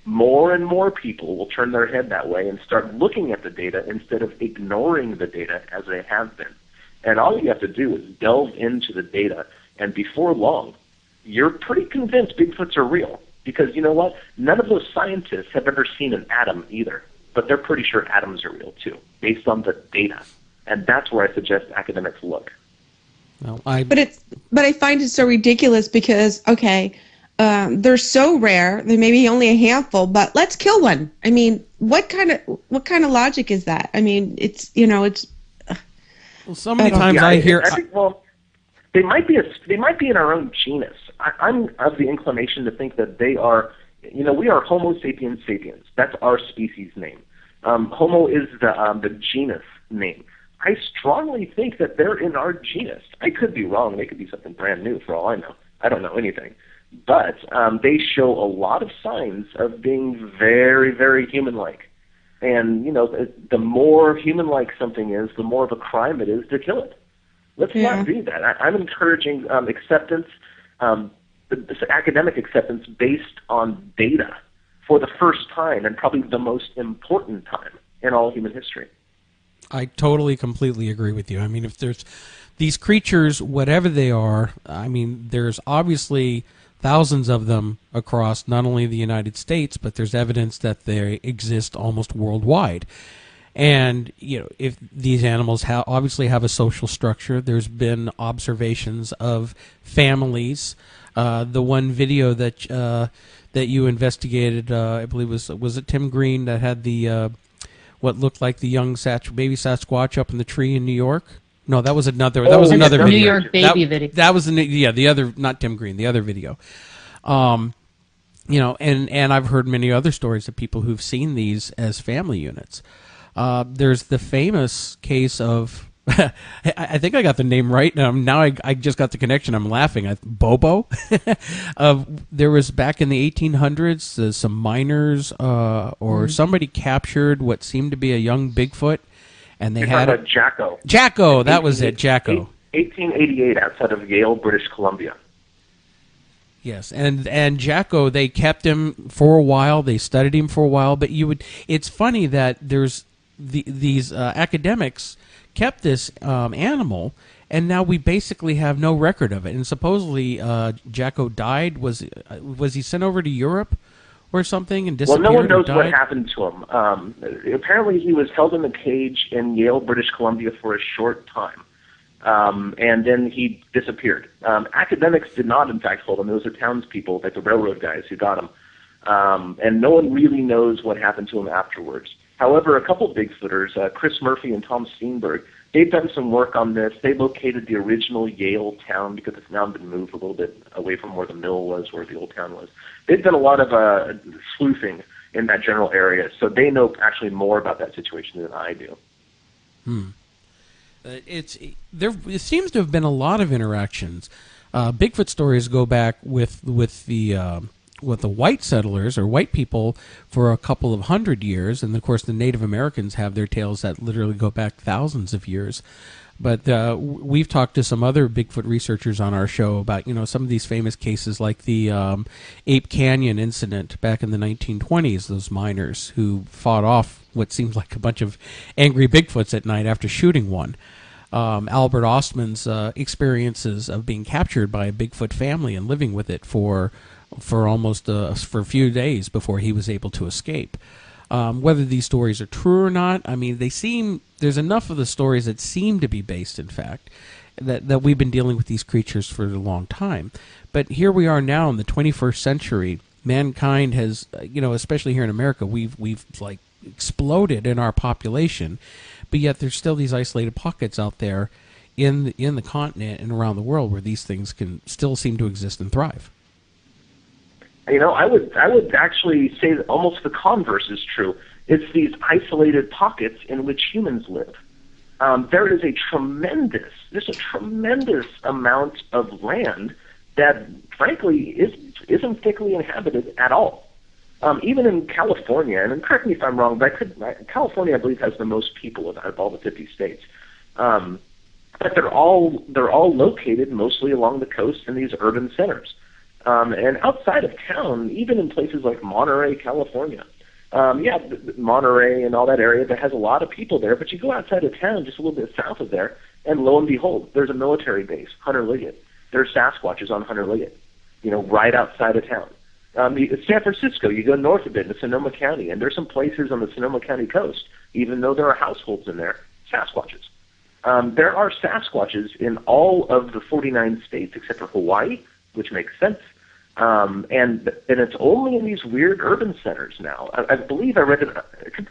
More and more people will turn their head that way and start looking at the data instead of ignoring the data as they have been. And all you have to do is delve into the data, and before long, you're pretty convinced Bigfoots are real. Because you know what? None of those scientists have ever seen an atom either, but they're pretty sure atoms are real too, based on the data. And that's where I suggest academics look. Well, But I find it so ridiculous because, they're so rare. There may be only a handful, but let's kill one. I mean, what kind of logic is that? I mean, it's. Well, so many times I hear. I think, they might be in our own genus. I'm of the inclination to think that they are. We are Homo sapiens sapiens. That's our species name. Homo is the genus name. I strongly think that they're in our genus. I could be wrong. They could be something brand new for all I know. I don't know anything. But they show a lot of signs of being very, very human-like. And, the more human-like something is, the more of a crime it is to kill it. Let's not do that. I'm encouraging acceptance, this academic acceptance based on data for the first time, and probably the most important time in all human history. I totally, completely agree with you. I mean, if there's these creatures, whatever they are, I mean, there's obviously thousands of them across not only the United States, but there's evidence that they exist almost worldwide. And, if these animals obviously have a social structure, there's been observations of families. The one video that you investigated, I believe was it Tim Green that had the what looked like the young baby Sasquatch up in the tree in New York? No, that was another. That was another video. New York baby video. That was the other, not Tim Green, the other video. And I've heard many other stories of people who've seen these as family units. There's the famous case of, I think I got the name right. Now I just got the connection. I'm laughing. Bobo. There was back in the 1800s, some miners or somebody captured what seemed to be a young Bigfoot. And they had Jacko. Jacko, that was it, Jacko. 1888 outside of Yale, British Columbia. Yes, and Jacko, they kept him for a while. They studied him for a while. But it's funny that there's these academics kept this animal, and now we basically have no record of it. And supposedly Jacko died. Was he sent over to Europe or something and disappeared? Well, no one knows what happened to him. Apparently he was held in a cage in Yale, British Columbia for a short time. And then he disappeared. Academics did not, in fact, hold him. It was the townspeople, like the railroad guys, who got him. And no one really knows what happened to him afterwards. However, a couple Bigfooters, Chris Murphy and Tom Steenberg, They've done some work on this. They located the original Yale town because it's now been moved a little bit away from where the mill was, where the old town was. They've done a lot of sleuthing in that general area, so they know actually more about that situation than I do. It seems to have been a lot of interactions. Bigfoot stories go back with the white settlers or white people for a couple of hundred years, and of course the Native Americans have their tales that literally go back thousands of years. But we've talked to some other Bigfoot researchers on our show about some of these famous cases, like the Ape Canyon incident back in the 1920s. Those miners who fought off what seems like a bunch of angry Bigfoots at night after shooting one. Albert Ostman's experiences of being captured by a Bigfoot family and living with it for almost for a few days before he was able to escape. Whether these stories are true or not, I mean, there's enough of the stories that seem to be based in fact, that we've been dealing with these creatures for a long time. But here we are now in the 21st century. Mankind has, especially here in America, we've like exploded in our population, but yet there's still these isolated pockets out there in the continent and around the world where these things can still seem to exist and thrive. I would actually say that almost the converse is true. It's these isolated pockets in which humans live. There's a tremendous amount of land that, frankly, isn't thickly inhabited at all. Even in California, and correct me if I'm wrong, but California, I believe, has the most people out of all the 50 states. But they're all located mostly along the coast in these urban centers. And outside of town, even in places like Monterey, California, Monterey and all that area that has a lot of people there, but you go outside of town just a little bit south of there, and lo and behold, there's a military base, Hunter Liggett. There's Sasquatches on Hunter Liggett, right outside of town. San Francisco, you go north a bit into Sonoma County, and there's some places on the Sonoma County coast, even though there are households in there, Sasquatches. There are Sasquatches in all of the 49 states except for Hawaii, which makes sense. And it's only in these weird urban centers now. I believe I read it.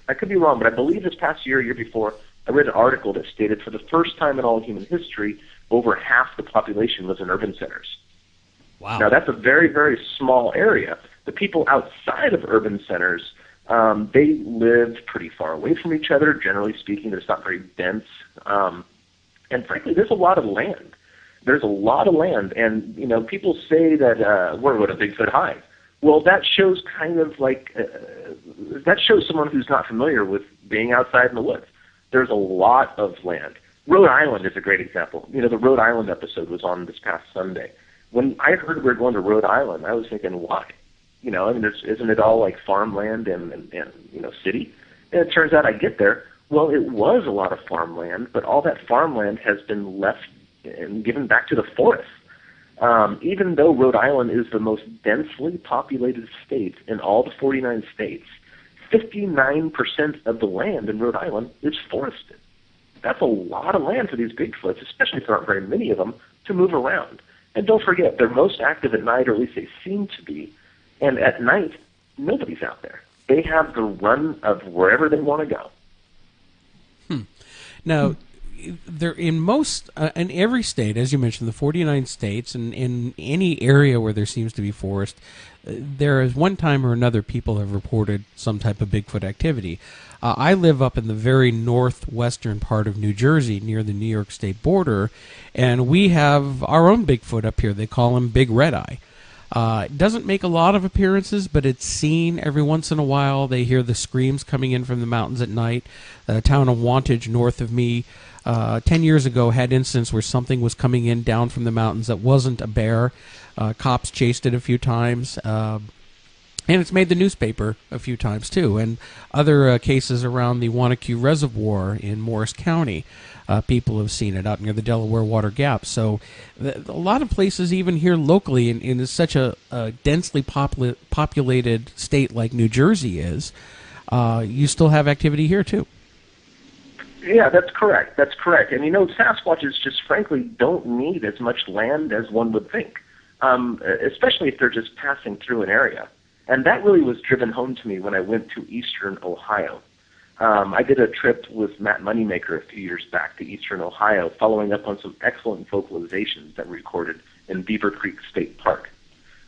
I could be wrong, but I believe this past year before, I read an article that stated for the first time in all human history, over half the population lives in urban centers. Wow. Now that's a very, very small area. The people outside of urban centers, they live pretty far away from each other. Generally speaking, it's not very dense, and frankly, there's a lot of land. There's a lot of land, and people say that where would a Bigfoot hide? Well, that shows kind of like that shows someone who's not familiar with being outside in the woods. There's a lot of land. Rhode Island is a great example. The Rhode Island episode was on this past Sunday. When I heard we were going to Rhode Island, I was thinking, why? Isn't it all like farmland and city? And it turns out I get there. Well, it was a lot of farmland, but all that farmland has been left and given back to the forest. Even though Rhode Island is the most densely populated state in all the 49 states, 59% of the land in Rhode Island is forested. That's a lot of land for these Bigfoots, especially if there aren't very many of them, to move around. And don't forget, they're most active at night, or at least they seem to be. And at night, nobody's out there. They have the run of wherever they want to go. Now, they're in every state, as you mentioned, the 49 states, and in any area where there seems to be forest, there is one time or another people have reported some type of Bigfoot activity. I live up in the very northwestern part of New Jersey, near the New York State border, and we have our own Bigfoot up here. They call him Big Red Eye. It doesn't make a lot of appearances, but it's seen every once in a while. They hear the screams coming in from the mountains at night. The town of Wantage, north of me, 10 years ago had incidents where something was coming in down from the mountains that wasn't a bear. Cops chased it a few times. And it's made the newspaper a few times, too. And other cases around the Wanacue Reservoir in Morris County, people have seen it out near the Delaware Water Gap. So a lot of places, even here locally, in such a densely populated state like New Jersey is, you still have activity here, too. Yeah, that's correct. That's correct. And Sasquatches just frankly don't need as much land as one would think, especially if they're just passing through an area. And that really was driven home to me when I went to eastern Ohio. I did a trip with Matt Moneymaker a few years back to eastern Ohio, following up on some excellent vocalizations that we recorded in Beaver Creek State Park.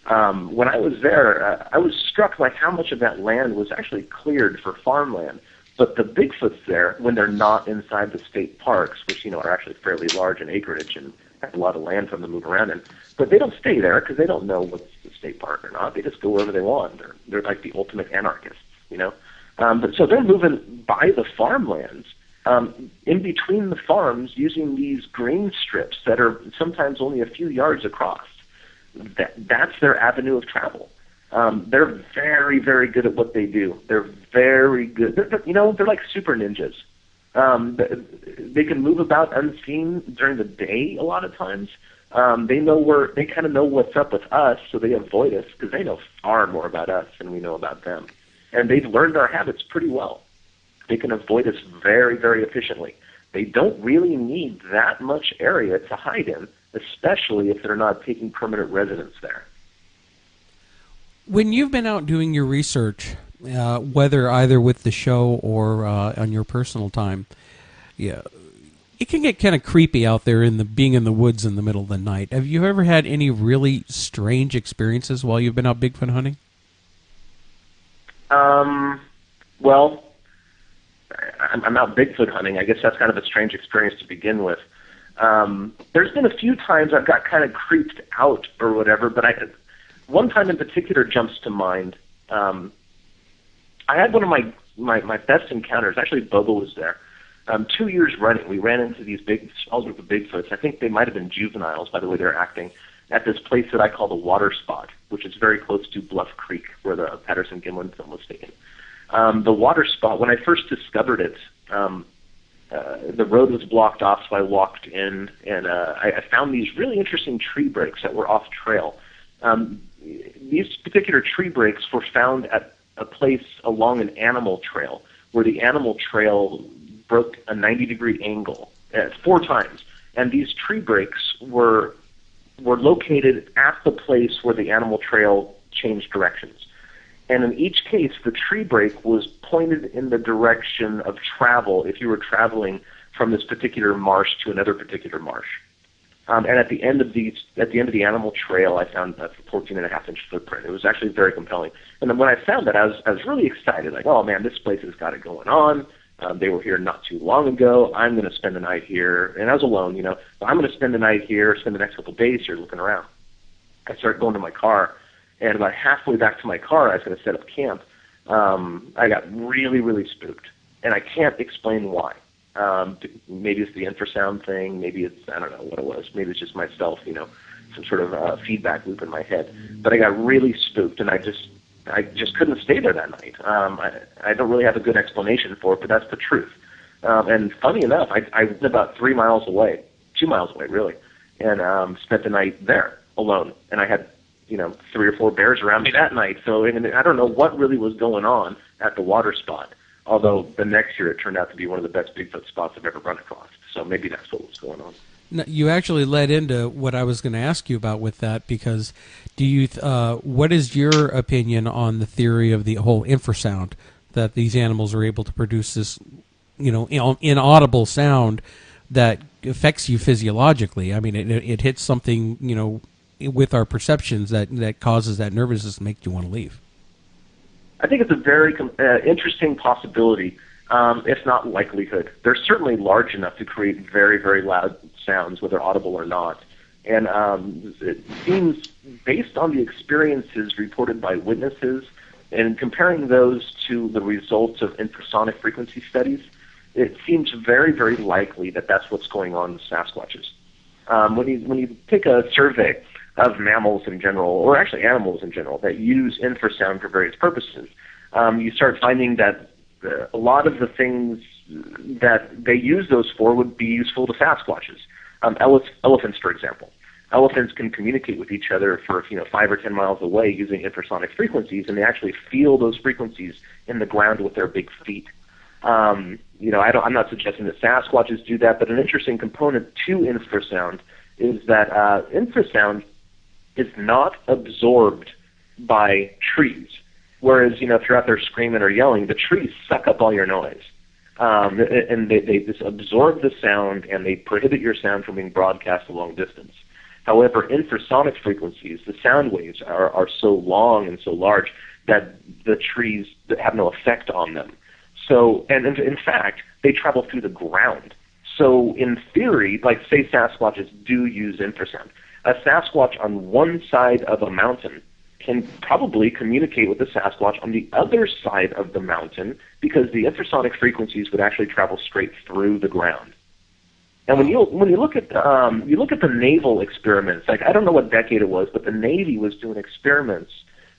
When I was there, I was struck by how much of that land was actually cleared for farmland. But the Bigfoots there, when they're not inside the state parks, which, are actually fairly large in acreage and have a lot of land for them to move around in, but they don't stay there because they don't know what's the state park or not. They just go wherever they want. They're like the ultimate anarchists, But so they're moving by the farmlands, in between the farms, using these green strips that are sometimes only a few yards across. That's their avenue of travel. They're very, very good at what they do. They're very good. They're like super ninjas. They can move about unseen during the day a lot of times. They kind of know what's up with us, so they avoid us because they know far more about us than we know about them. And they've learned our habits pretty well. They can avoid us very, very efficiently. They don't really need that much area to hide in, especially if they're not taking permanent residence there. When you've been out doing your research, whether either with the show or on your personal time, it can get kind of creepy out there being in the woods in the middle of the night. Have you ever had any really strange experiences while you've been out Bigfoot hunting? Well, I'm out Bigfoot hunting. I guess that's kind of a strange experience to begin with. There's been a few times I've got kind of creeped out or whatever, but one time in particular jumps to mind. I had one of my best encounters. Actually, Bobo was there. 2 years running, we ran into these small group of Bigfoots. I think they might have been juveniles by the way they're acting, at this place that I call the Water Spot, which is very close to Bluff Creek, where the Patterson-Gimlin film was taken. The Water Spot, when I first discovered it, the road was blocked off, so I walked in, and I found these really interesting tree breaks that were off trail. These particular tree breaks were found at a place along an animal trail, where the animal trail broke a 90-degree angle 4 times. And these tree breaks were located at the place where the animal trail changed directions. And in each case, the tree break was pointed in the direction of travel if you were traveling from this particular marsh to another particular marsh. And at the end of the animal trail, I found a 14.5-inch footprint. It was actually very compelling. And then when I found that, I was really excited. Like, oh man, this place has got it going on. They were here not too long ago. I'm going to spend the night here, and I was alone. I'm going to spend the night here, spend the next couple of days here looking around. I started going to my car, and about halfway back to my car, I was going to set up camp. I got really, really spooked, and I can't explain why. Maybe it's the infrasound thing. Maybe it's, I don't know what it was. Maybe it's just myself, some sort of feedback loop in my head. But I got really spooked, and I just couldn't stay there that night. I don't really have a good explanation for it, but that's the truth. And funny enough, I was about 3 miles away, 2 miles away, really, and spent the night there alone. And I had, 3 or 4 bears around me that night. So I don't know what really was going on at the Water Spot. Although the next year it turned out to be one of the best Bigfoot spots I've ever run across. So maybe that's what was going on. Now, you actually led into what I was going to ask you about with that, because what is your opinion on the theory of the whole infrasound, that these animals are able to produce this, inaudible sound that affects you physiologically? I mean, it hits something, with our perceptions that causes that nervousness to make you want to leave. I think it's a very interesting possibility, if not likelihood. They're certainly large enough to create very, very loud sounds, whether audible or not. And it seems, based on the experiences reported by witnesses, and comparing those to the results of infrasonic frequency studies, it seems very, very likely that that's what's going on with Sasquatches. When you take a survey of mammals in general, or actually animals in general, that use infrasound for various purposes, you start finding that a lot of the things that they use those for would be useful to Sasquatches. Elephants, for example. Elephants can communicate with each other for 5 or 10 miles away using infrasonic frequencies, and they actually feel those frequencies in the ground with their big feet. I'm not suggesting that Sasquatches do that, but an interesting component to infrasound is that infrasound is not absorbed by trees. Whereas, if you're out there screaming or yelling, the trees suck up all your noise. and they just absorb the sound, and they prohibit your sound from being broadcast a long distance. However, infrasonic frequencies, the sound waves, are so long and so large that the trees have no effect on them. So, and in fact, they travel through the ground. So in theory, like say Sasquatches do use infrasound, a Sasquatch on one side of a mountain can probably communicate with the Sasquatch on the other side of the mountain because the infrasonic frequencies would actually travel straight through the ground. And when you look at the naval experiments, like I don't know what decade it was, but the Navy was doing experiments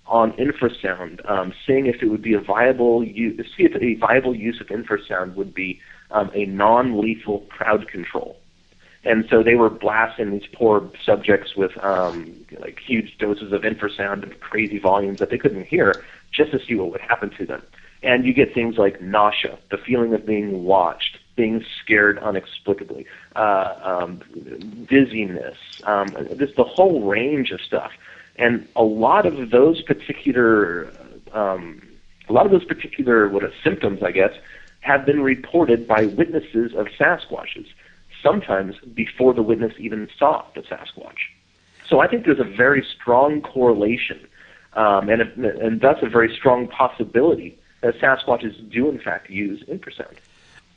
on infrasound, seeing if it would be a viable use of infrasound would be a non-lethal crowd control. And so they were blasting these poor subjects with like huge doses of infrasound at crazy volumes that they couldn't hear, just to see what would happen to them. And you get things like nausea, the feeling of being watched, being scared unexplicably, dizziness, just the whole range of stuff. And a lot of those particular symptoms, I guess, have been reported by witnesses of Sasquatches, sometimes before the witness even saw the Sasquatch. So I think there's a very strong correlation, and that's a very strong possibility that Sasquatches do in fact use infrasound.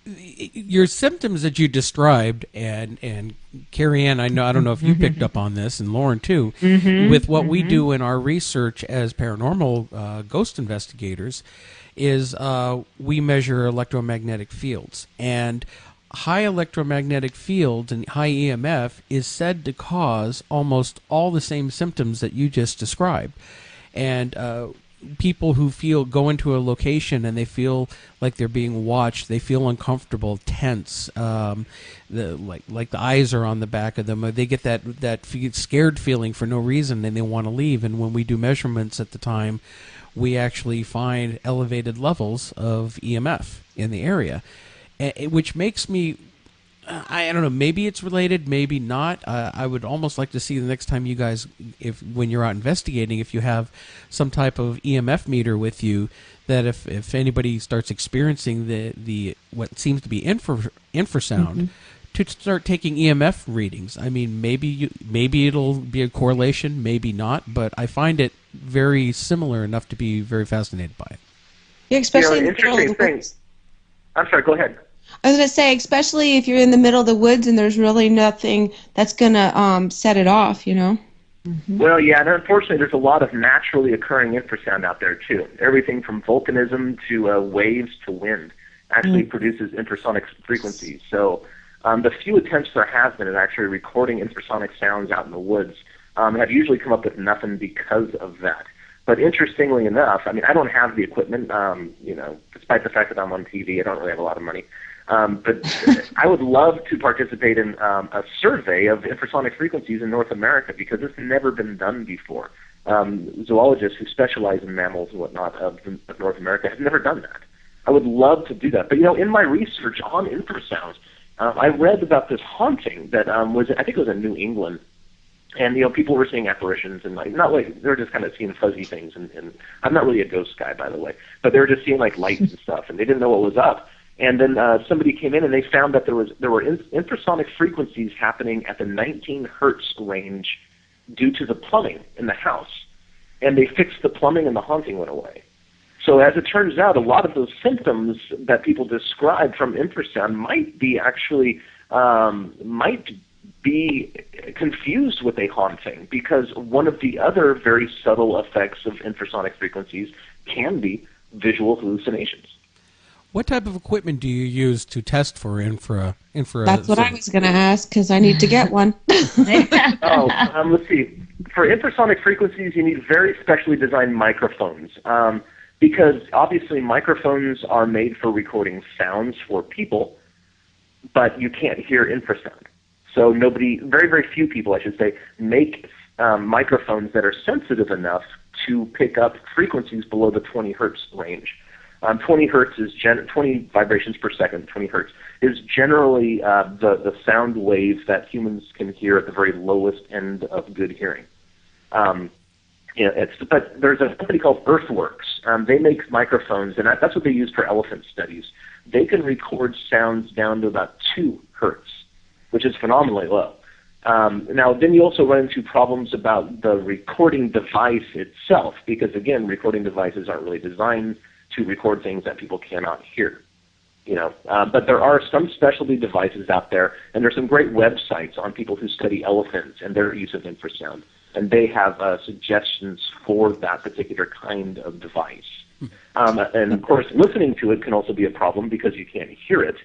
Your symptoms that you described, and Carrie Ann, I don't know if you picked up on this, and Lauren too, with what we do in our research as paranormal ghost investigators, is we measure electromagnetic fields, and high electromagnetic fields and high EMF is said to cause almost all the same symptoms that you just described, and people who go into a location and they feel like they're being watched, they feel uncomfortable, tense, like the eyes are on the back of them, or they get that scared feeling for no reason and they want to leave. And when we do measurements at the time, we actually find elevated levels of EMF in the area, which makes me, I don't know, maybe it's related, maybe not. I would almost like to see the next time you guys, when you're out investigating, if you have some type of EMF meter with you, that if anybody starts experiencing the what seems to be infrasound, to start taking EMF readings. I mean, maybe it'll be a correlation, maybe not, but I find it very similar enough to be very fascinated by it. Yeah, especially in the middle of the woods. I'm sorry, go ahead. I was going to say, especially if you're in the middle of the woods and there's really nothing that's going to set it off, you know? Well, yeah, and unfortunately there's a lot of naturally occurring infrasound out there, too. Everything from volcanism to waves to wind actually produces infrasonic frequencies. So the few attempts there have been at actually recording infrasonic sounds out in the woods have usually come up with nothing because of that. But interestingly enough, I mean, I don't have the equipment, despite the fact that I'm on TV, I don't really have a lot of money. But I would love to participate in a survey of infrasonic frequencies in North America because it's never been done before. Zoologists who specialize in mammals and whatnot of North America have never done that. I would love to do that. But, in my research on infrasounds, I read about this haunting that I think it was in New England. And, people were seeing apparitions and, they were just kind of seeing fuzzy things. And I'm not really a ghost guy, by the way. But they were just seeing, lights and stuff, and they didn't know what was up. And then somebody came in and they found that there were infrasonic frequencies happening at the 19 hertz range due to the plumbing in the house. And they fixed the plumbing and the haunting went away. So as it turns out, a lot of those symptoms that people describe from infrasound might be confused with a haunting, because one of the other very subtle effects of infrasonic frequencies can be visual hallucinations. What type of equipment do you use to test for infra? That's what I was going to ask, because I need to get one. Let's see. For infrasonic frequencies, you need very specially designed microphones, because obviously microphones are made for recording sounds for people, but you can't hear infrasound. So very, very few people, I should say, make microphones that are sensitive enough to pick up frequencies below the 20 hertz range. 20 hertz is 20 vibrations per second. 20 hertz is generally the sound wave that humans can hear at the very lowest end of good hearing. But there's a company called Earthworks. They make microphones, and that's what they use for elephant studies. they can record sounds down to about 2 hertz, which is phenomenally low. Now, then you also run into problems about the recording device itself, because, again, recording devices aren't really designed to record things that people cannot hear. But there are some specialty devices out there, and there's some great websites on people who study elephants and their use of infrasound, and they have suggestions for that particular kind of device. And, of course, listening to it can also be a problem because you can't hear it.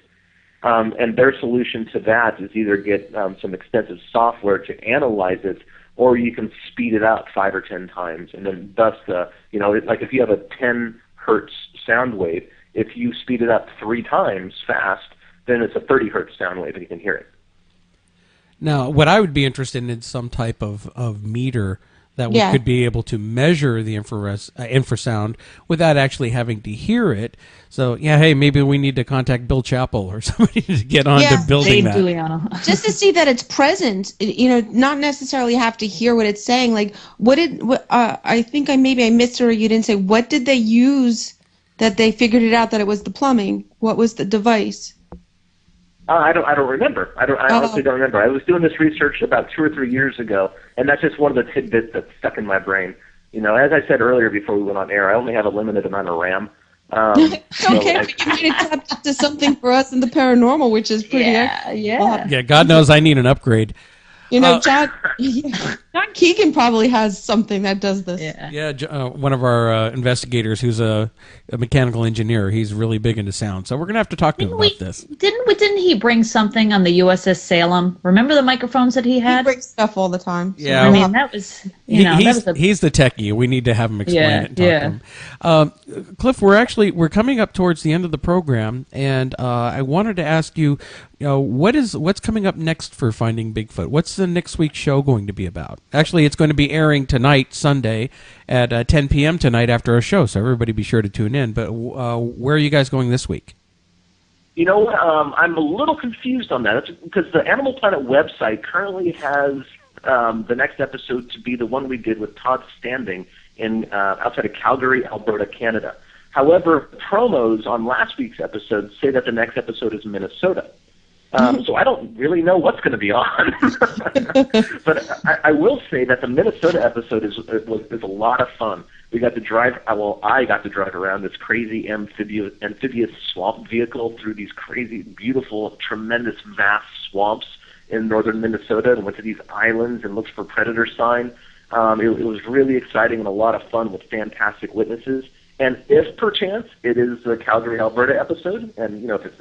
And their solution to that is either get some extensive software to analyze it, or you can speed it up 5 or 10 times, and then thus, like if you have a 10 hertz sound wave, if you speed it up 3 times fast, then it's a 30 hertz sound wave and you can hear it. Now, what I would be interested in is some type of meter that we could be able to measure the infrasound without actually having to hear it. So, hey, maybe we need to contact Bill Chappell or somebody to get on to building that. Just to see that it's present, not necessarily have to hear what it's saying. Like, I think I missed it, or you didn't say, what did they use that they figured it out that it was the plumbing? What was the device? I don't remember. I honestly don't remember. I was doing this research about 2 or 3 years ago, and that's just one of the tidbits that's stuck in my brain. As I said earlier before we went on air, I only have a limited amount of RAM. Okay, but you might have tapped into something for us in the paranormal, which is pretty Yeah, God knows I need an upgrade. John Keegan probably has something that does this. One of our investigators who's a mechanical engineer, he's really big into sound. So we're going to have to talk to him about this. Didn't he bring something on the USS Salem? Remember the microphones that he had? He brings stuff all the time. So, I mean, that was, he's the techie. We need to have him explain it and talk to him. Cliff, we're coming up towards the end of the program, and I wanted to ask you, what's coming up next for Finding Bigfoot? What's the next week's show going to be about? Actually, it's going to be airing tonight, Sunday, at 10 p.m. tonight after our show, so everybody be sure to tune in. But where are you guys going this week? I'm a little confused on that. It's because the Animal Planet website currently has the next episode to be the one we did with Todd Standing outside of Calgary, Alberta, Canada. However, promos on last week's episode say that the next episode is Minnesota. So I don't really know what's going to be on. But I will say that the Minnesota episode is a lot of fun. We got to drive, I got to drive around this crazy amphibious swamp vehicle through these crazy, beautiful, tremendous, vast swamps in northern Minnesota, and went to these islands and looked for predator sign. It was really exciting and a lot of fun with fantastic witnesses. And if perchance it is the Calgary, Alberta episode, and if it's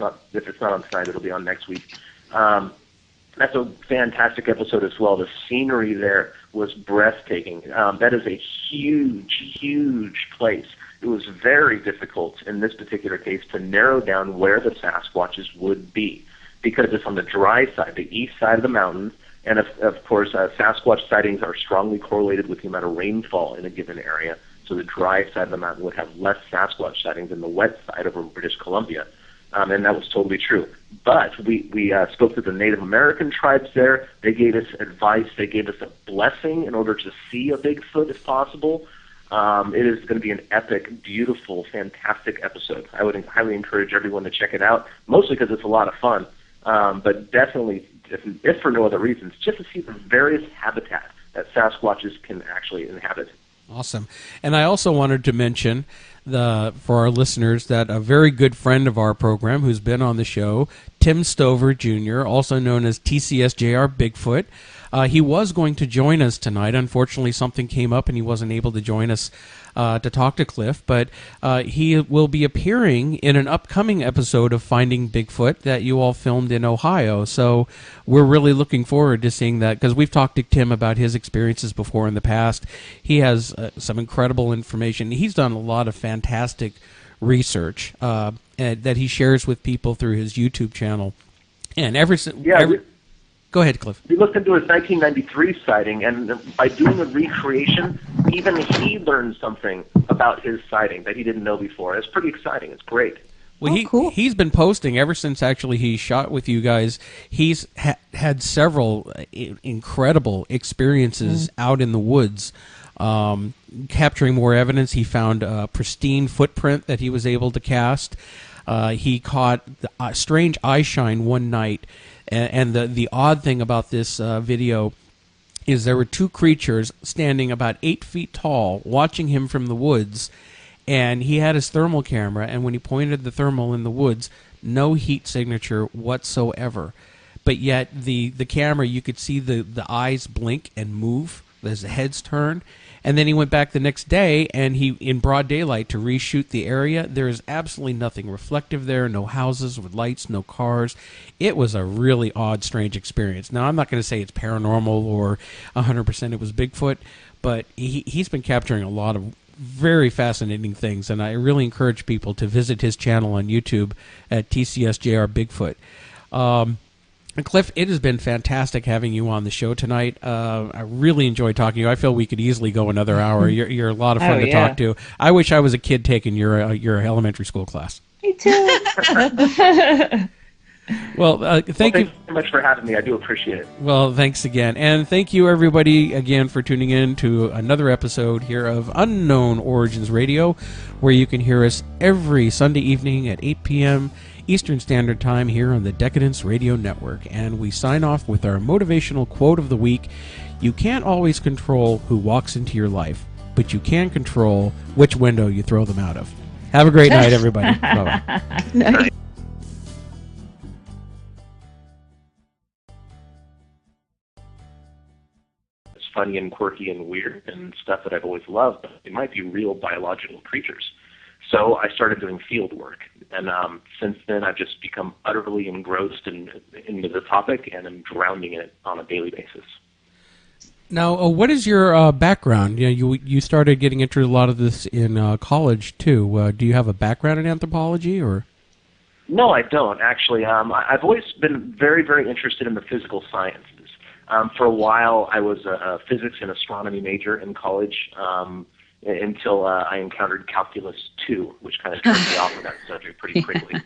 not on tonight, it'll be on next week. That's a fantastic episode as well. The scenery there was breathtaking. That is a huge, huge place. It was very difficult in this particular case to narrow down where the Sasquatches would be, because it's on the dry side, the east side of the mountains, and of course, Sasquatch sightings are strongly correlated with the amount of rainfall in a given area. So the dry side of the mountain would have less Sasquatch sightings than the wet side over British Columbia. And that was totally true. But we spoke to the Native American tribes there. They gave us advice. They gave us a blessing in order to see a Bigfoot if possible. It is going to be an epic, beautiful, fantastic episode. I would highly encourage everyone to check it out, mostly because it's a lot of fun. But definitely, if for no other reasons, just to see the various habitat that Sasquatches can actually inhabit. Awesome. And I also wanted to mention for our listeners that a very good friend of our program who's been on the show, Tim Stover Jr., also known as TCSJR Bigfoot, he was going to join us tonight. Unfortunately, something came up and he wasn't able to join us to talk to Cliff, but he will be appearing in an upcoming episode of Finding Bigfoot that you all filmed in Ohio. So we're really looking forward to seeing that, because we've talked to Tim about his experiences before in the past. He has some incredible information. He's done a lot of fantastic research that he shares with people through his YouTube channel. And go ahead, Cliff. We looked into his 1993 sighting, and by doing a recreation, even he learned something about his sighting that he didn't know before. It's pretty exciting. It's great. Well, cool. He's been posting ever since actually he shot with you guys. He's had several incredible experiences out in the woods, capturing more evidence. He found a pristine footprint that he was able to cast. he caught the strange eye shine one night, and the odd thing about this video is there were two creatures standing about 8 feet tall watching him from the woods, and he had his thermal camera, and when he pointed the thermal in the woods, no heat signature whatsoever. But yet the camera, you could see the eyes blink and move as the heads turn. And then he went back the next day, and he, in broad daylight, to reshoot the area. There is absolutely nothing reflective there, no houses with lights, no cars. It was a really odd, strange experience. Now, I'm not going to say it's paranormal or 100% it was Bigfoot, but he's been capturing a lot of very fascinating things, and I really encourage people to visit his channel on YouTube at TCSJR Bigfoot. Cliff, it has been fantastic having you on the show tonight. I really enjoyed talking to you. I feel we could easily go another hour. You're a lot of fun to talk to. I wish I was a kid taking your elementary school class. Me too. Well, thank you so much for having me. I do appreciate it. Well, thanks again. And thank you, everybody, again, for tuning in to another episode here of Unknown Origins Radio, where you can hear us every Sunday evening at 8 p.m. Eastern Standard Time here on the Decadence Radio Network. And we sign off with our motivational quote of the week. You can't always control who walks into your life, but you can control which window you throw them out of. Have a great night, everybody. Bye-bye. It's funny and quirky and weird and stuff that I've always loved, but it might be real biological creatures. So I started doing field work, and since then I've just become utterly engrossed into the topic, and I'm drowning in it on a daily basis. Now, what is your background? You started getting into a lot of this in college too. Do you have a background in anthropology, or? No, I don't actually. I've always been very, very interested in the physical sciences. For a while, I was a physics and astronomy major in college. Until I encountered Calculus 2, which kind of turned me off of that subject pretty quickly.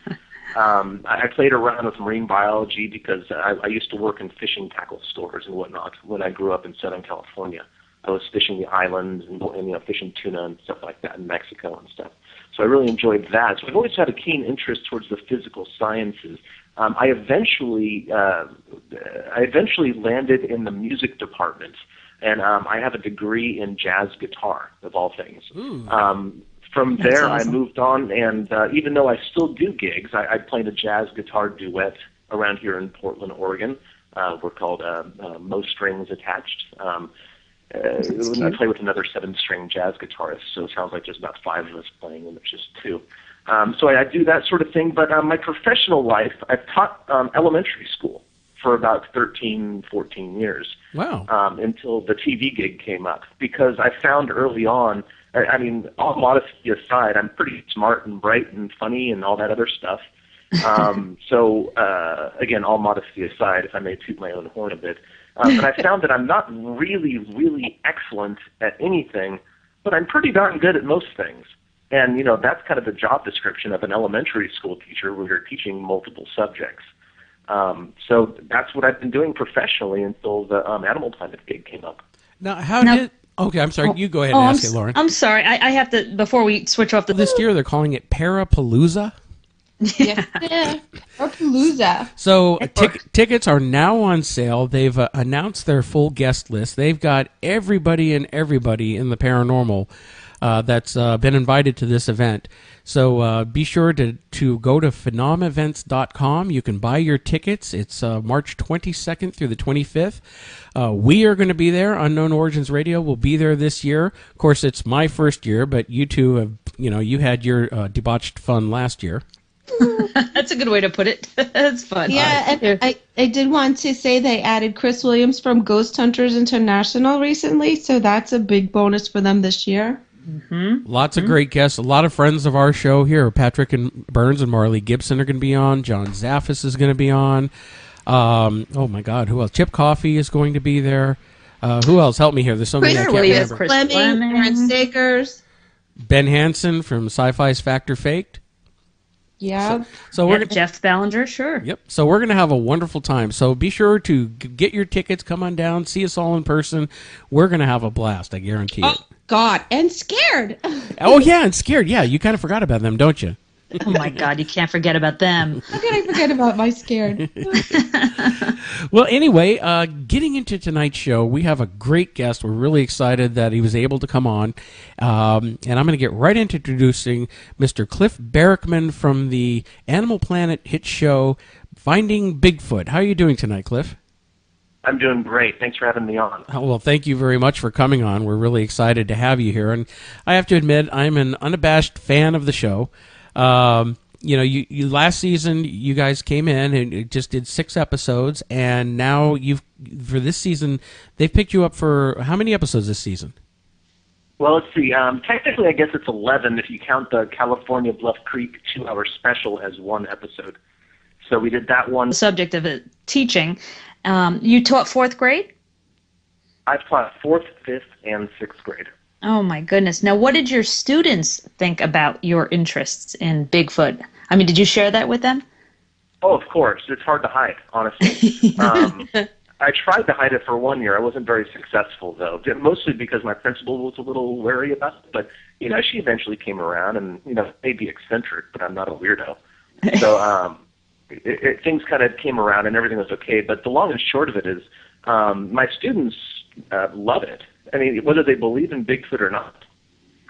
I played around with marine biology because I used to work in fishing tackle stores and whatnot when I grew up in Southern California. I was fishing the islands and fishing tuna and stuff like that in Mexico and stuff. So I really enjoyed that. So I've always had a keen interest towards the physical sciences. I eventually landed in the music department. And I have a degree in jazz guitar, of all things. From there, awesome. I moved on, and even though I still do gigs, I played a jazz guitar duet around here in Portland, Oregon. We're called Mo Strings Attached. I play with another 7-string jazz guitarist, so it sounds like there's about 5 of us playing, and there's just 2. So I do that sort of thing, but my professional life, I've taught elementary school for about 13, 14 years. Wow. Until the TV gig came up. Because I found early on, I mean, all modesty aside, I'm pretty smart and bright and funny and all that other stuff. So, again, all modesty aside, if I may toot my own horn a bit. But I found that I'm not really, really excellent at anything, but I'm pretty darn good at most things. And, that's kind of the job description of an elementary school teacher where you're teaching multiple subjects. So that's what I've been doing professionally until the Animal Planet gig came up. Okay, I'm sorry. You go ahead and ask it, Lauren. I'm sorry. I have to, before we switch off this year, they're calling it Parapalooza. Yeah, Parapalooza. So tickets are now on sale. They've announced their full guest list. They've got everybody in the paranormal that's been invited to this event. So be sure to go to phenomevents.com. You can buy your tickets. It's March 22nd through the 25th. We are going to be there. Unknown Origins Radio will be there this year. Of course, it's my first year, but you two have, you had your debauched fun last year. That's a good way to put it. That's fun. Yeah, and I did want to say they added Chris Williams from Ghost Hunters International recently, so that's a big bonus for them this year. Mm-hmm. Lots of great guests. A lot of friends of our show here. Patrick and Burns and Marley Gibson are going to be on. John Zaffis is going to be on. Oh my God, who else? Chip Coffey is going to be there. Who else? Help me here. There's so many I can't remember. Chris Fleming, Aaron Sagers, Ben Hansen from Sci-Fi's Factor Faked. Yeah. So we're Jeff Ballinger, sure. Yep. So we're going to have a wonderful time. So be sure to get your tickets. Come on down. See us all in person. We're going to have a blast. I guarantee it. God, and scared. Oh, yeah, and scared. Yeah, you kind of forgot about them, don't you? Oh my God, you can't forget about them. How can I forget about my scared? Well, anyway, getting into tonight's show, we have a great guest. We're really excited that he was able to come on. And I'm going to get right into introducing Mr. Cliff Barackman from the Animal Planet hit show, Finding Bigfoot. How are you doing tonight, Cliff? I'm doing great. Thanks for having me on. Oh, well, thank you very much for coming on. We're really excited to have you here. And I have to admit, I'm an unabashed fan of the show. You last season, you guys came in and it just did 6 episodes. And now for this season, they've picked you up for how many episodes this season? Well, let's see. Technically, I guess it's 11 if you count the California Bluff Creek 2-hour special as one episode. So we did that one. The subject of it, teaching. You taught 4th grade? I've taught 4th, 5th, and 6th grade. Oh my goodness. Now, what did your students think about your interests in Bigfoot? I mean, did you share that with them? Oh, of course. It's hard to hide, honestly. I tried to hide it for 1 year. I wasn't very successful, though, mostly because my principal was a little wary about it. But, she eventually came around and, maybe eccentric, but I'm not a weirdo. So things kind of came around and everything was okay. But the long and short of it is my students love it. I mean, whether they believe in Bigfoot or not.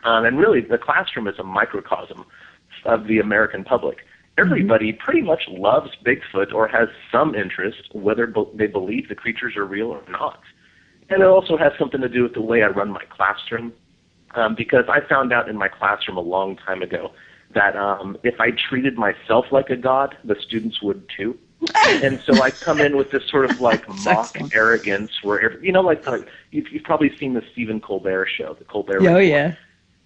And really, the classroom is a microcosm of the American public. Everybody pretty much loves Bigfoot or has some interest, whether they believe the creatures are real or not. And it also has something to do with the way I run my classroom, because I found out in my classroom a long time ago that if I treated myself like a god, the students would too. And so I come in with this sort of like mock arrogance where, you've probably seen the Stephen Colbert show, the Colbert Report. Oh, yeah.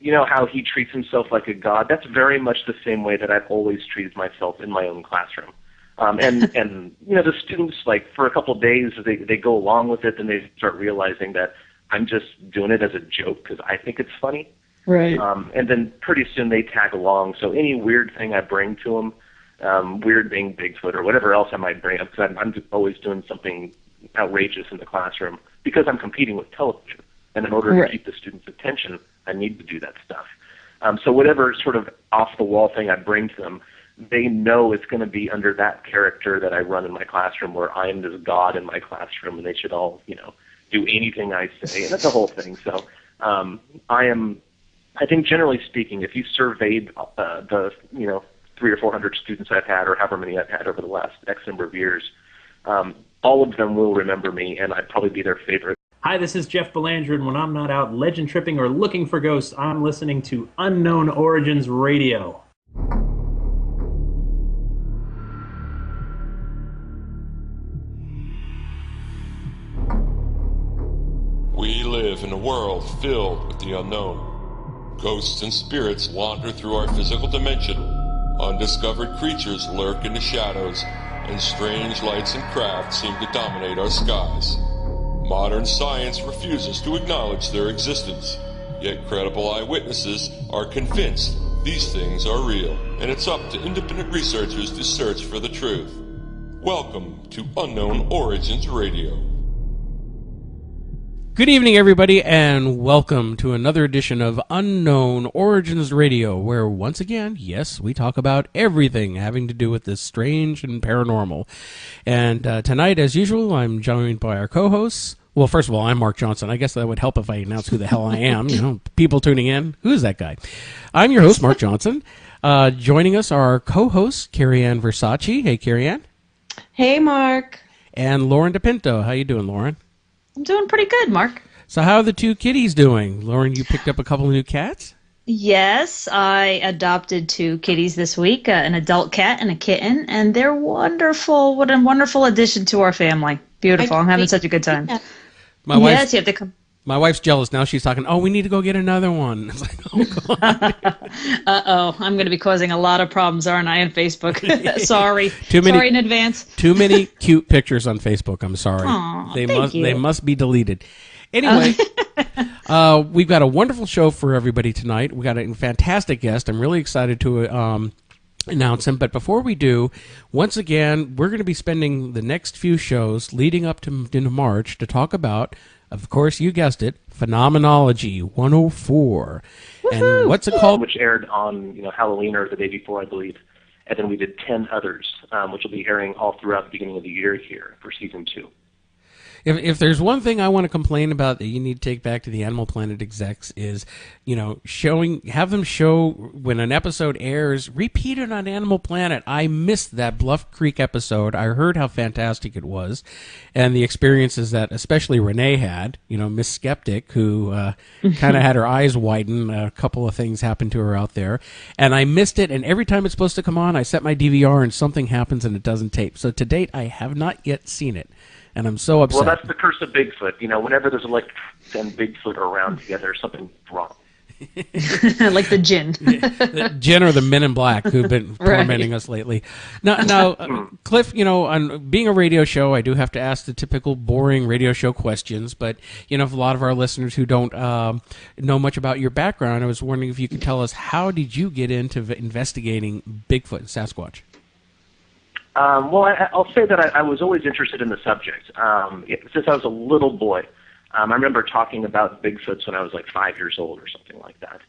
You know how he treats himself like a god? That's very much the same way that I've always treated myself in my own classroom. And the students, like, for a couple of days, they go along with it, and they start realizing that I'm just doing it as a joke because I think it's funny. Right. And then pretty soon they tag along. So any weird thing I bring to them, weird being Bigfoot or whatever else I might bring up, because I'm just always doing something outrageous in the classroom because I'm competing with television. And in order to keep the students' attention, I need to do that stuff. So whatever sort of off-the-wall thing I bring to them, they know it's going to be under that character that I run in my classroom, where I am this god in my classroom, and they should all, do anything I say. And that's the whole thing. So I think generally speaking, if you surveyed the 300 or 400 students I've had, or however many I've had over the last X number of years, all of them will remember me, and I'd probably be their favorite. Hi, this is Jeff Belanger, and when I'm not out legend tripping or looking for ghosts, I'm listening to Unknown Origins Radio. We live in a world filled with the unknown. Ghosts and spirits wander through our physical dimension. Undiscovered creatures lurk in the shadows, and strange lights and craft seem to dominate our skies. Modern science refuses to acknowledge their existence, yet credible eyewitnesses are convinced these things are real, and it's up to independent researchers to search for the truth. Welcome to Unknown Origins Radio. Good evening, everybody, and welcome to another edition of Unknown Origins Radio, where once again, yes, we talk about everything having to do with this strange and paranormal. And tonight, as usual, I'm joined by our co-hosts. Well, first of all, I'm Mark Johnson. I guess that would help if I announce who the hell I am. People tuning in. Who's that guy? I'm your host, Mark Johnson. Joining us are our co-hosts, Carrie Ann Versace. Hey, Carrie Ann. Hey, Mark. And Lauren DePinto. How you doing, Lauren? I'm doing pretty good, Mark. So how are the two kitties doing? Lauren, you picked up a couple of new cats? Yes, I adopted 2 kitties this week, an adult cat and a kitten, and they're wonderful. What a wonderful addition to our family. Beautiful. I'm having such a good time. My wife, yes, you have to come. My wife's jealous now. She's talking, we need to go get another one. It's like, oh, God. Uh-oh. I'm going to be causing a lot of problems, aren't I, on Facebook? Sorry. Sorry in advance. Too many cute pictures on Facebook. I'm sorry. Aw, They must be deleted. Anyway, we've got a wonderful show for everybody tonight. We got a fantastic guest. I'm really excited to announce him. But before we do, once again, we're going to be spending the next few shows leading up to into March to talk about, of course, you guessed it, Phenomenology 104. And what's it called? Which aired on Halloween or the day before, I believe. And then we did 10 others, which will be airing all throughout the beginning of the year here for season 2. If there's one thing I want to complain about that you need to take back to the Animal Planet execs is, have them show when an episode airs, repeat it on Animal Planet. I missed that Bluff Creek episode. I heard how fantastic it was, and the experiences that especially Renee had. Miss Skeptic, who kind of had her eyes widen. A couple of things happened to her out there, and I missed it. And every time it's supposed to come on, I set my DVR and something happens and it doesn't tape. So to date, I have not yet seen it. And I'm so upset. Well, that's the curse of Bigfoot. Whenever there's electricity and Bigfoot around together, something's wrong. Like the Jinn. The Jinn or the Men in Black who've been tormenting us lately. Now, Cliff, on being a radio show, I do have to ask the typical boring radio show questions. But, for a lot of our listeners who don't know much about your background, I was wondering if you could tell us, how did you get into investigating Bigfoot and Sasquatch? I'll say that I was always interested in the subject. Since I was a little boy, I remember talking about Bigfoots when I was like 5 years old or something like that.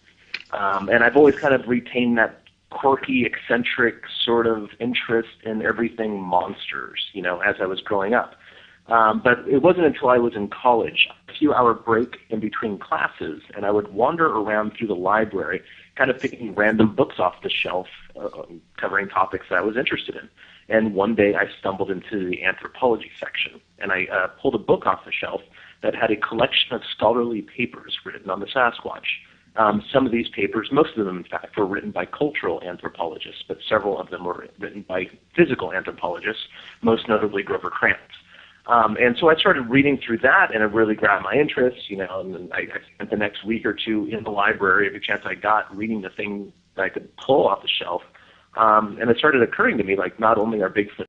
And I've always kind of retained that quirky, eccentric sort of interest in everything monsters, as I was growing up. But it wasn't until I was in college, a few-hour break in between classes, and I would wander around through the library, kind of picking random books off the shelf, covering topics that I was interested in. And one day I stumbled into the anthropology section, and I pulled a book off the shelf that had a collection of scholarly papers written on the Sasquatch. Some of these papers, most of them in fact, were written by cultural anthropologists, but several of them were written by physical anthropologists, most notably Grover Krantz. And so I started reading through that, and it really grabbed my interest, and then I spent the next week or two in the library every chance I got reading the thing that I could pull off the shelf. And it started occurring to me, like, not only are Bigfoot